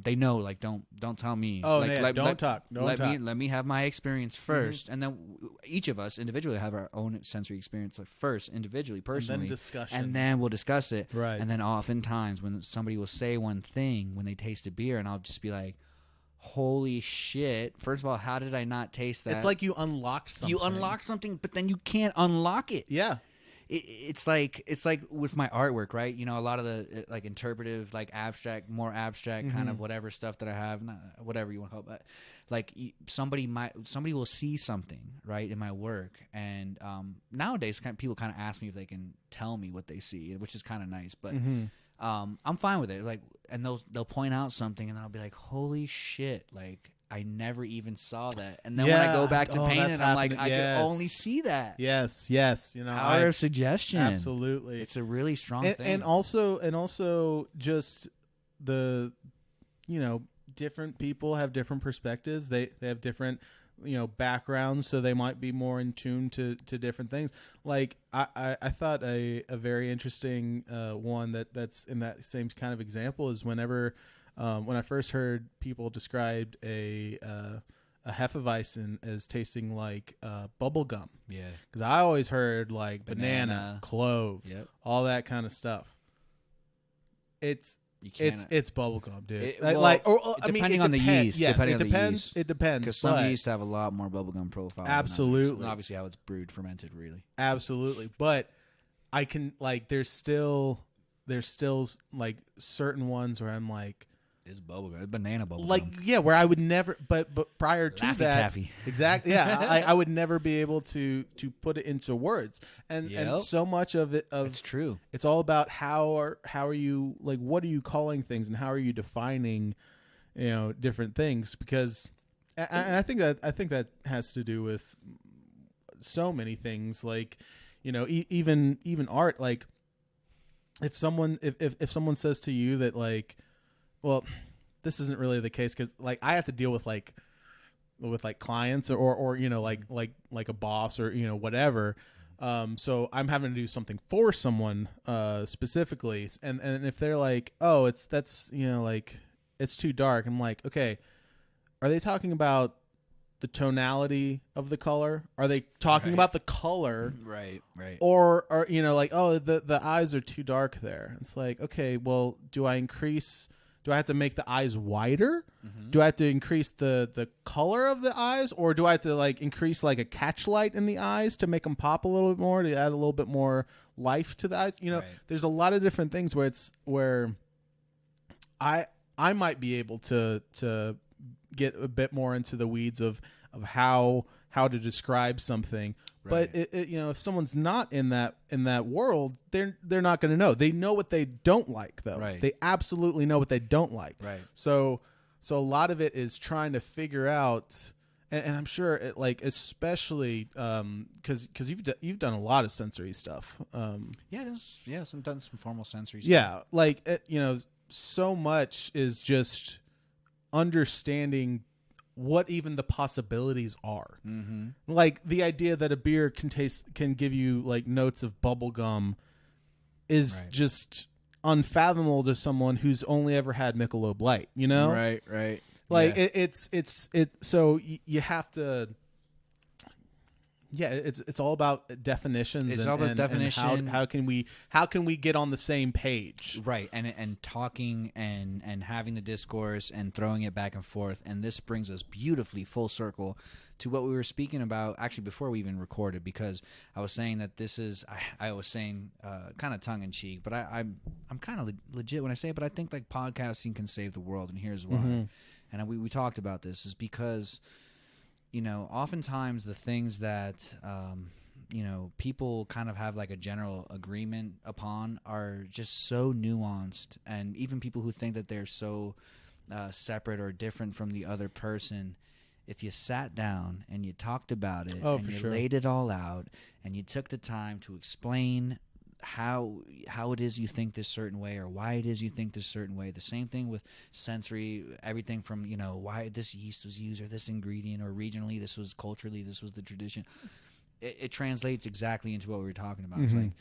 A: They know, like don't tell me.
B: Oh,
A: like,
B: don't talk.
A: Let me have my experience first, and then each of us individually have our own sensory experience first, individually, personally,
B: and then discussion,
A: and then we'll discuss it.
B: Right.
A: And then oftentimes when somebody will say one thing when they taste a beer, and I'll just be like, holy shit. First of all, how did I not taste that?
B: It's like you unlocked something.
A: You unlock something, but then you can't unlock it.
B: Yeah.
A: It's like with my artwork, right? A lot of the like interpretive, like more abstract kind of whatever stuff that I have, whatever you want to call it. But like somebody will see something, right, in my work, and nowadays people kind of ask me if they can tell me what they see, which is kind of nice, but I'm fine with it. Like, and they'll point out something, and I'll be like, holy shit, like I never even saw that. And then when I go back to paint it, I'm like, I can only see that.
B: Yes.
A: Power of suggestion.
B: Absolutely.
A: It's a really strong thing.
B: And also just the, different people have different perspectives. They have different, backgrounds, so they might be more in tune to different things. Like I thought a very interesting one that's in that same kind of example is whenever when I first heard people described a Hefeweizen as tasting like bubble gum.
A: Yeah.
B: Because I always heard like banana, clove, all that kind of stuff. It's bubble gum, dude.
A: Depending on the yeast.
B: Yes, it depends. It depends.
A: Because some yeast have a lot more bubblegum profile.
B: Absolutely.
A: And obviously how it's brewed, fermented, really.
B: Absolutely. But I can like there's still like certain ones where I'm like,
A: it's bubblegum, it's banana bubblegum.
B: Like where I would never, but prior to
A: Laffy
B: that,
A: Taffy.
B: exactly, yeah, I would never be able to put it into words, and so much of it
A: it's true.
B: It's all about how are you, like, what are you calling things and how are you defining, different things, because and I think that has to do with so many things, like, even art, like if someone says to you that, like, well, this isn't really the case because, like, I have to deal with clients or like a boss or whatever. So I'm having to do something for someone specifically, and if they're like, oh, that's like it's too dark, I'm like, okay, are they talking about the tonality of the color? Are they talking about the color?
A: Right.
B: Or like, oh, the eyes are too dark there. It's like, okay, well, do I have to make the eyes wider? Mm-hmm. Do I have to increase the color of the eyes, or do I have to like increase like a catch light in the eyes to make them pop a little bit more, to add a little bit more life to the eyes? There's a lot of different things where I might be able to get a bit more into the weeds of how to describe something. Right. But if someone's not in that world, they're not going to know. They know what they don't like, though. Right. They absolutely know what they don't like.
A: Right.
B: So a lot of it is trying to figure out, and I'm sure it, like, especially because you've done a lot of sensory stuff.
A: Done some formal sensory stuff.
B: Yeah, like so much is just understanding what even the possibilities are. Mm-hmm. Like the idea that a beer can give you like notes of bubble gum is just unfathomable to someone who's only ever had Michelob Light,
A: Right.
B: Like it's so you have to. Yeah, it's all about definitions.
A: It's all about definition.
B: And how can we get on the same page?
A: Right, and talking and having the discourse and throwing it back and forth. And this brings us beautifully full circle to what we were speaking about actually before we even recorded, because I was saying that this is I was saying kind of tongue in cheek, but I'm kind of legit when I say it. But I think like podcasting can save the world, and here's why. Mm-hmm. And we talked about this is because, oftentimes the things that, people kind of have like a general agreement upon are just so nuanced. And even people who think that they're so separate or different from the other person, if you sat down and you talked about it and you laid it all out and you took the time to explain how it is you think this certain way or why it is you think this certain way. The same thing with sensory, everything from, why this yeast was used or this ingredient, or regionally, this was culturally, this was the tradition. It translates exactly into what we were talking about. Mm-hmm. It's like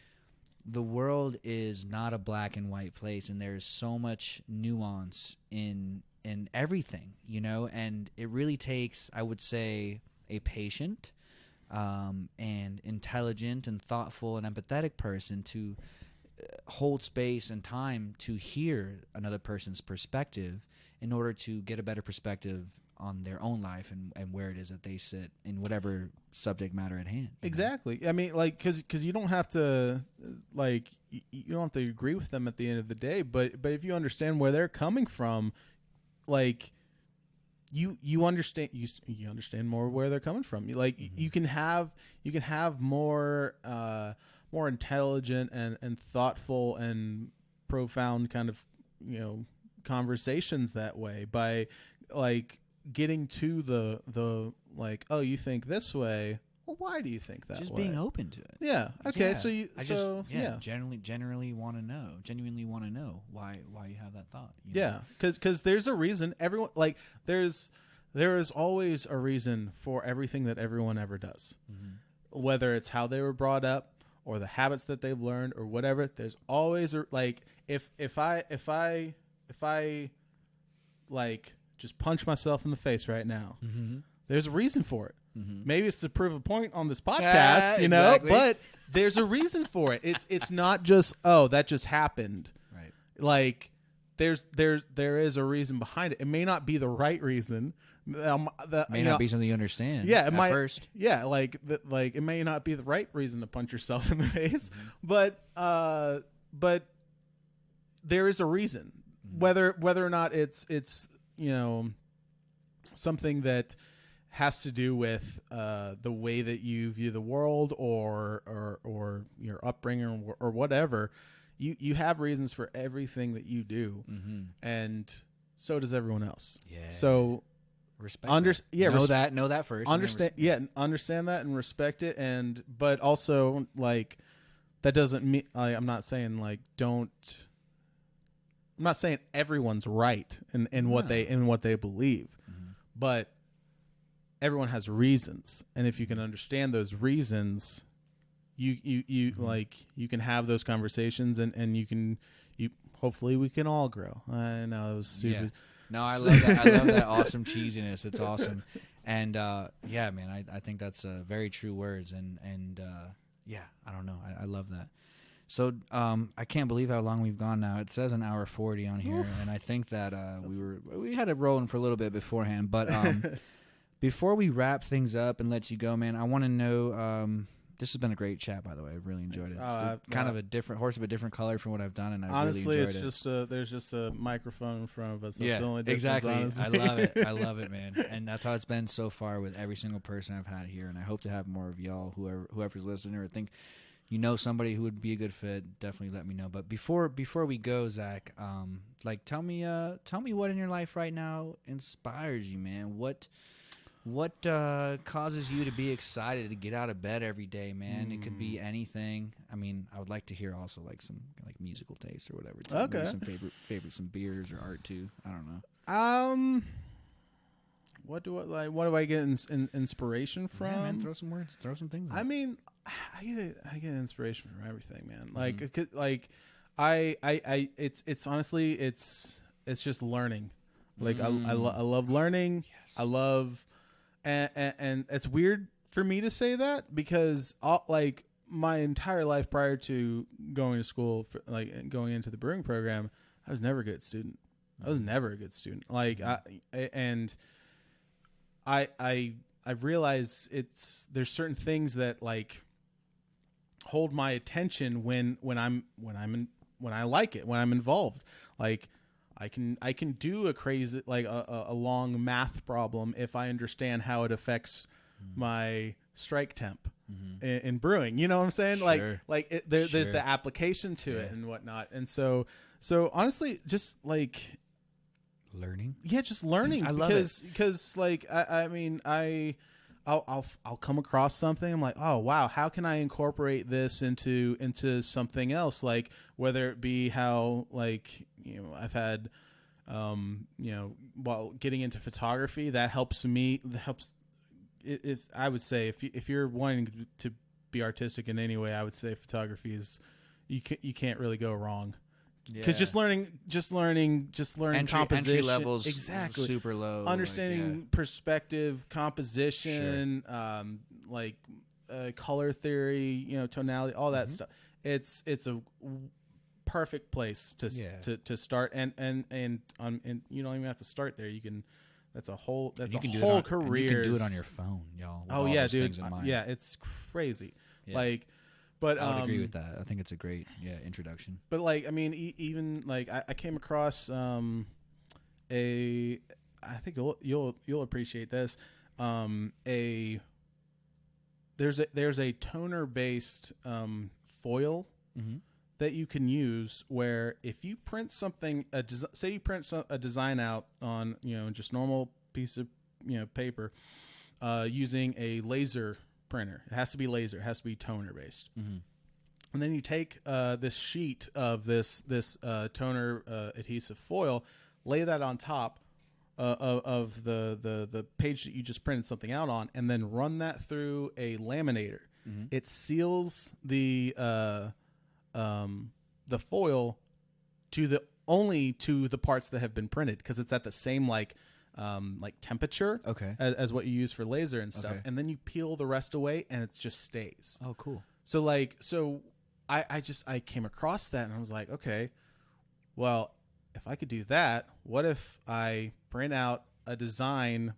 A: the world is not a black and white place, and there's so much nuance in everything, and it really takes, I would say, a patient and intelligent and thoughtful and empathetic person to hold space and time to hear another person's perspective in order to get a better perspective on their own life and where it is that they sit in whatever subject matter at hand.
B: Exactly. I mean, like, because you don't have to, like, you don't have to agree with them at the end of the day, but if you understand where they're coming from, like, you understand you understand more where they're coming from. Like, mm-hmm. you can have more intelligent and thoughtful and profound kind of conversations that way, by like getting to the like, oh, you think this way, well, why do you think that
A: just
B: way?
A: Being open to it.
B: Yeah. Okay.
A: Yeah, genuinely want to know why you have that thought.
B: Yeah, because there's a reason. Everyone, like, there is always a reason for everything that everyone ever does, mm-hmm. whether it's how they were brought up or the habits that they've learned or whatever. There's always like, if I like just punch myself in the face right now, mm-hmm. there's a reason for it. Mm-hmm. Maybe it's to prove a point on this podcast, exactly. But there's a reason for it. It's not just, oh, that just happened.
A: Right.
B: Like, there is a reason behind it. It may not be the right reason,
A: May not be something you understand.
B: Yeah,
A: at first.
B: Yeah, like it may not be the right reason to punch yourself in the face, but there is a reason. Whether or not it's something that has to do with the way that you view the world or your upbringing or whatever, you have reasons for everything that you do, and so does everyone else.
A: Yeah.
B: So
A: respect. Know that first.
B: Understand that and respect it, but also like that doesn't mean I'm not saying like don't. I'm not saying everyone's right in what they believe, but everyone has reasons, and if you can understand those reasons, you like you can have those conversations, and you hopefully we can all grow. I know it was stupid.
A: Yeah. No, I love that. I love that awesome cheesiness. It's awesome, and yeah, man, I think that's very true words, and yeah, I don't know, I love that. So I can't believe how long we've gone now. It says an hour 40 on here, and I think that we had it rolling for a little bit beforehand. But before we wrap things up and let you go, man, I want to know. This has been a great chat, by the way. I've really enjoyed it. It's kind of a different horse of a different color from what I've done, and I
B: honestly,
A: really enjoyed
B: it's just there's just a microphone in front of us. That's
A: yeah,
B: the only difference,
A: exactly.
B: Honestly.
A: I love it. I love it, man. And that's how it's been so far with every single person I've had here, and I hope to have more of y'all, whoever's listening, or think somebody who would be a good fit. Definitely let me know. But before we go, Zach, like tell me what in your life right now inspires you, man. What causes you to be excited to get out of bed every day, man? It could be anything. I mean, I would like to hear also like some like musical taste or whatever. Too.
B: Okay.
A: Maybe some beers or art too. I don't know.
B: What do I get inspiration from?
A: Yeah, man, throw some words, throw some things.
B: I mean, I get inspiration from everything, man. Like, it's honestly, it's just learning. Like I love learning. Yes. I love, and it's weird for me to say that because like my entire life prior to going to school, like going into the brewing program, I was never a good student. I was never a good student. Like I realize there's certain things that like hold my attention when I like it, when I'm involved. Like I can do a crazy like a long math problem if I understand how it affects my strike temp in brewing. You know what I'm saying?
A: Sure.
B: There's the application to it and whatnot. And so honestly, just like
A: learning.
B: Yeah, just learning.
A: I love it
B: because like I'll come across something. I'm like, oh wow, how can I incorporate this into something else? Like whether it be how like I've had while getting into photography, that helps me. It's I would say if you're wanting to be artistic in any way, I would say photography is you can't really go wrong. Because just learning composition,
A: entry levels,
B: exactly,
A: super low.
B: Understanding perspective, composition, color theory, tonality, all that stuff. It's a perfect place to start, and you don't even have to start there. You can. That's a whole career.
A: You can do it on your phone, y'all.
B: Oh yeah, dude. Yeah, it's crazy. Yeah. Like. But
A: I would agree with that. I think it's a great introduction.
B: But like I mean, even like I came across I think you'll appreciate this. There's a toner based foil that you can use where if you print something, say you print a design out on just normal piece of paper using a laser printer. It has to be laser. It has to be toner based. And then you take this sheet of this toner adhesive foil, lay that on top of the page that you just printed something out on, and then run that through a laminator. It seals the foil only to the parts that have been printed because it's at the same like temperature as what you use for laser and stuff. And then you peel the rest away and it just stays.
A: Oh, cool.
B: So I came across that and I was like, okay, well, if I could do that, what if I print out a design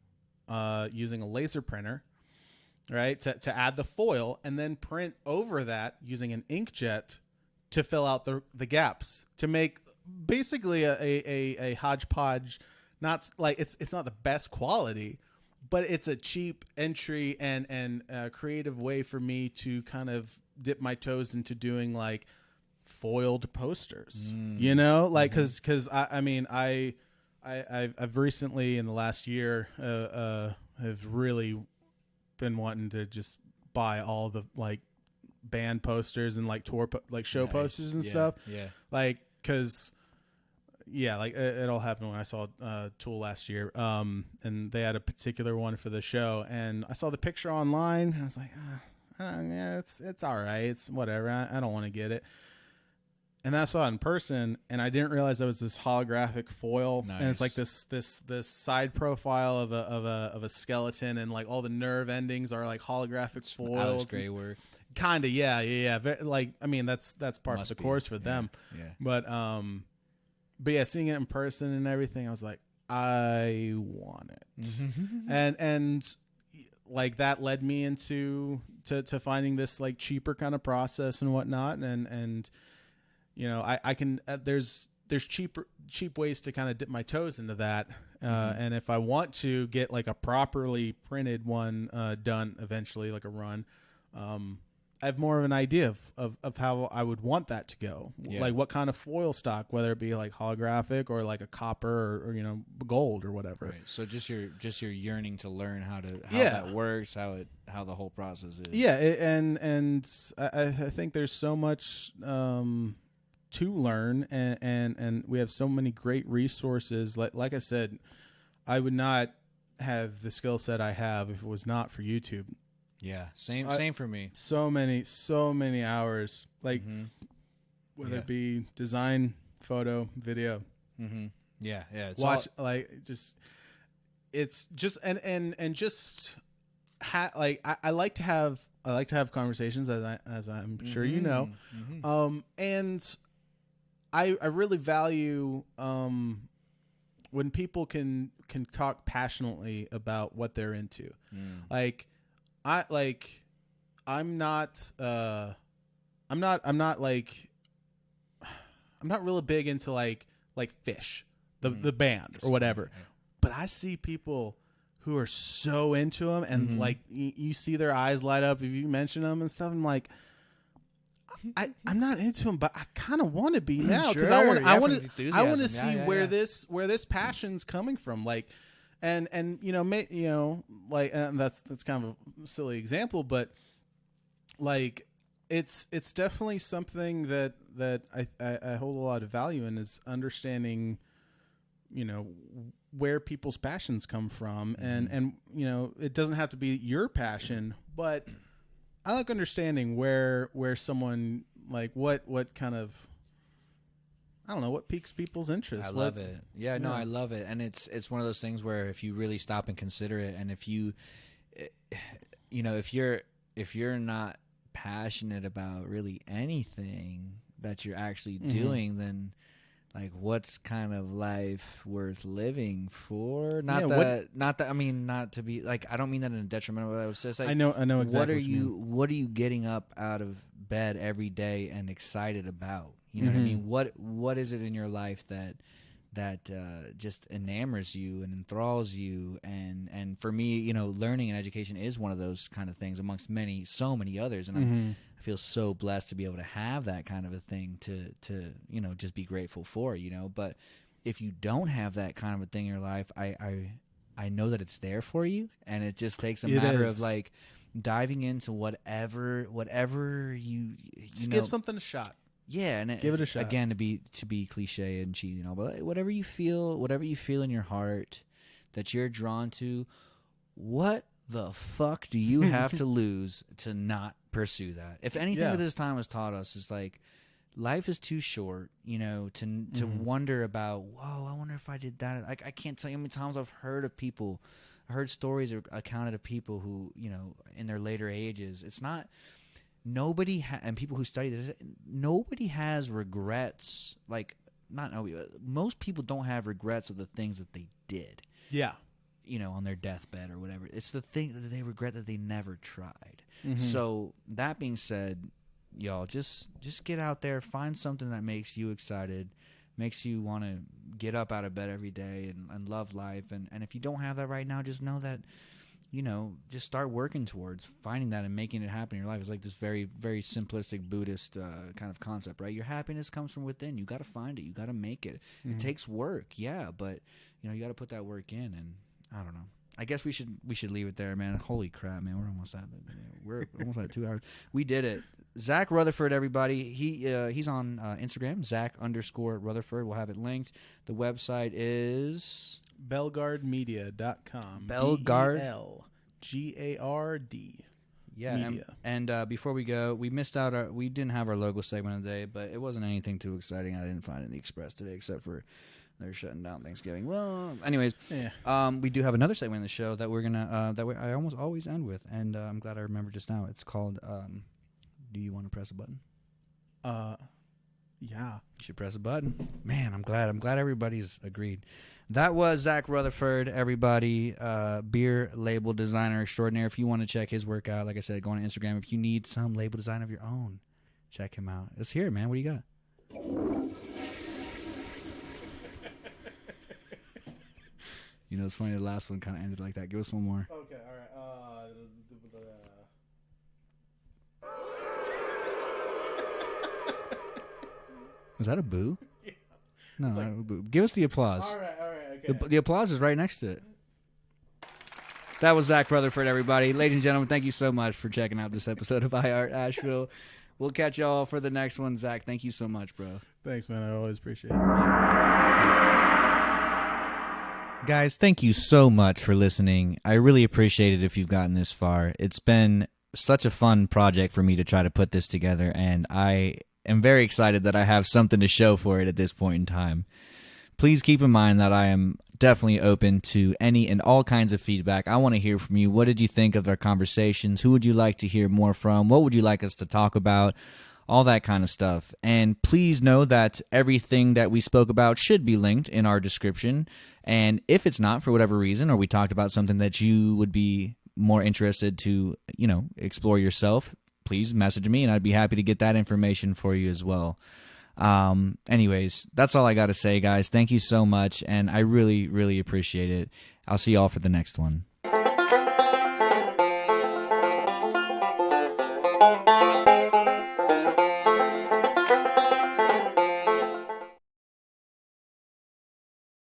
B: using a laser printer, right, to add the foil, and then print over that using an inkjet to fill out the gaps, to make basically a hodgepodge. Not like it's not the best quality, but it's a cheap entry and a creative way for me to kind of dip my toes into doing like foiled posters, you know, like because I've recently in the last year have really been wanting to just buy all the like band posters and like tour like show posters and stuff, like because like it all happened when I saw Tool last year, and they had a particular one for the show, and I saw the picture online and I was like, yeah, it's all right, it's whatever, I don't want to get it. And then I saw it in person, and I didn't realize there was this holographic foil, and it's like this side profile of a skeleton, and like all the nerve endings are like holographic foils.
A: Alex Gray work.
B: Kind of, yeah. Like, I mean, that's part of the course for them.
A: Yeah.
B: But yeah, seeing it in person and everything, I was like, I want it, and like that led me into to finding this like cheaper kind of process and whatnot, and you know, I can there's cheap ways to kind of dip my toes into that, and if I want to get like a properly printed one done eventually, like a run, I have more of an idea of how I would want that to go, like what kind of foil stock, whether it be like holographic or like a copper or you know, gold or whatever.
A: Right. So just your yearning to learn how that works, how the whole process is.
B: Yeah, and I think there's so much to learn, and we have so many great resources. Like I said, I would not have the skill set I have if it was not for YouTube.
A: Yeah, same for me.
B: So many hours, like whether it be design, photo, video.
A: Yeah. It's
B: watch it's just and just like I like to have conversations, as I'm sure you know, and I really value when people can talk passionately about what they're into. I'm not really big into like Fish, the band or whatever, but I see people who are so into them, and like you see their eyes light up if you mention them and stuff. I'm like, I'm not into them, but I kind of want to be now, because I want to see where this passion's coming from, like. And like, and that's kind of a silly example, but like it's definitely something that I hold a lot of value in, is understanding, you know, where people's passions come from, and you know, it doesn't have to be your passion, but I like understanding where someone, like what kind of, I don't know, what piques people's interest.
A: I love it. Yeah, no, I love it. And it's one of those things where if you really stop and consider it, and if you, you know, if you're not passionate about really anything that you're actually doing, then like, what's kind of life worth living for? Not to be like, I don't mean that in a detrimental way. I was just like,
B: I know exactly
A: what are you getting up out of bed every day and excited about? You know what I mean? What is it in your life that just enamors you and enthralls you? And for me, you know, learning and education is one of those kind of things amongst so many others. And I feel so blessed to be able to have that kind of a thing to you know, just be grateful for, you know. But if you don't have that kind of a thing in your life, I know that it's there for you, and it just takes a matter of like diving into whatever you
B: just
A: know,
B: give something a shot.
A: Yeah, and
B: give it a shot.
A: Again, to be cliche and cheesy, you know, but whatever you feel in your heart that you're drawn to, what the fuck do you have to lose to not pursue that? If anything that this time has taught us is like, life is too short, you know, to wonder about, whoa, I wonder if I did that. Like, I can't tell you how many times I've heard stories or accounted of people who, you know, in their later ages, it's not. Nobody and people who study this, nobody has regrets. Like, not nobody, most people don't have regrets of the things that they did.
B: Yeah.
A: on their deathbed or whatever. It's the thing that they regret that they never tried. So that being said, y'all, just get out there, find something that makes you excited, makes you want to get up out of bed every day and love life. And if you don't have that right now, just know that, just start working towards finding that and making it happen in your life. It's like this very, very simplistic Buddhist kind of concept, right? Your happiness comes from within. You got to find it. You got to make it. It takes work, yeah, but you got to put that work in. And I don't know. I guess we should leave it there, man. Holy crap, man, we're almost at 2 hours. We did it. Zak Rutherford, everybody. He's on Instagram, Zak_Rutherford. We'll have it linked. The website is
B: belgardmedia.com.
A: Belgard.
B: BELGARD.
A: Yeah,
B: media.
A: And before we go, we missed out. We didn't have our logo segment today, but it wasn't anything too exciting. I didn't find it in the Express today, except for they're shutting down Thanksgiving. Well, anyways, we do have another segment in the show that we're gonna I almost always end with, and I'm glad I remember just now. It's called Do You Want to Press a Button?
B: Yeah.
A: You should press a button. Man, I'm glad everybody's agreed. That was Zak Rutherford, everybody, beer label designer extraordinaire. If you want to check his work out, like I said, go on Instagram. If you need some label design of your own, check him out. Let's hear it, man. What do you got? It's funny, the last one kind of ended like that. Give us one more.
B: Okay, all right.
A: Was that a boo?
B: Yeah.
A: No, not a boo. Give us the applause.
B: All right, okay.
A: The applause is right next to it. That was Zak Rutherford, everybody. Ladies and gentlemen, thank you so much for checking out this episode of iHeart Asheville. We'll catch y'all for the next one. Zak, thank you so much, bro.
B: Thanks, man. I always appreciate it.
A: Guys, thank you so much for listening. I really appreciate it if you've gotten this far. It's been such a fun project for me to try to put this together, and I am very excited that I have something to show for it at this point in time. Please keep in mind that I am definitely open to any and all kinds of feedback. I want to hear from you. What did you think of our conversations? Who would you like to hear more from? What would you like us to talk about? All that kind of stuff. And please know that everything that we spoke about should be linked in our description. And if it's not, for whatever reason, or we talked about something that you would be more interested to, explore yourself, please message me and I'd be happy to get that information for you as well. Anyways, that's all I got to say, guys. Thank you so much. And I really, really appreciate it. I'll see y'all for the next one.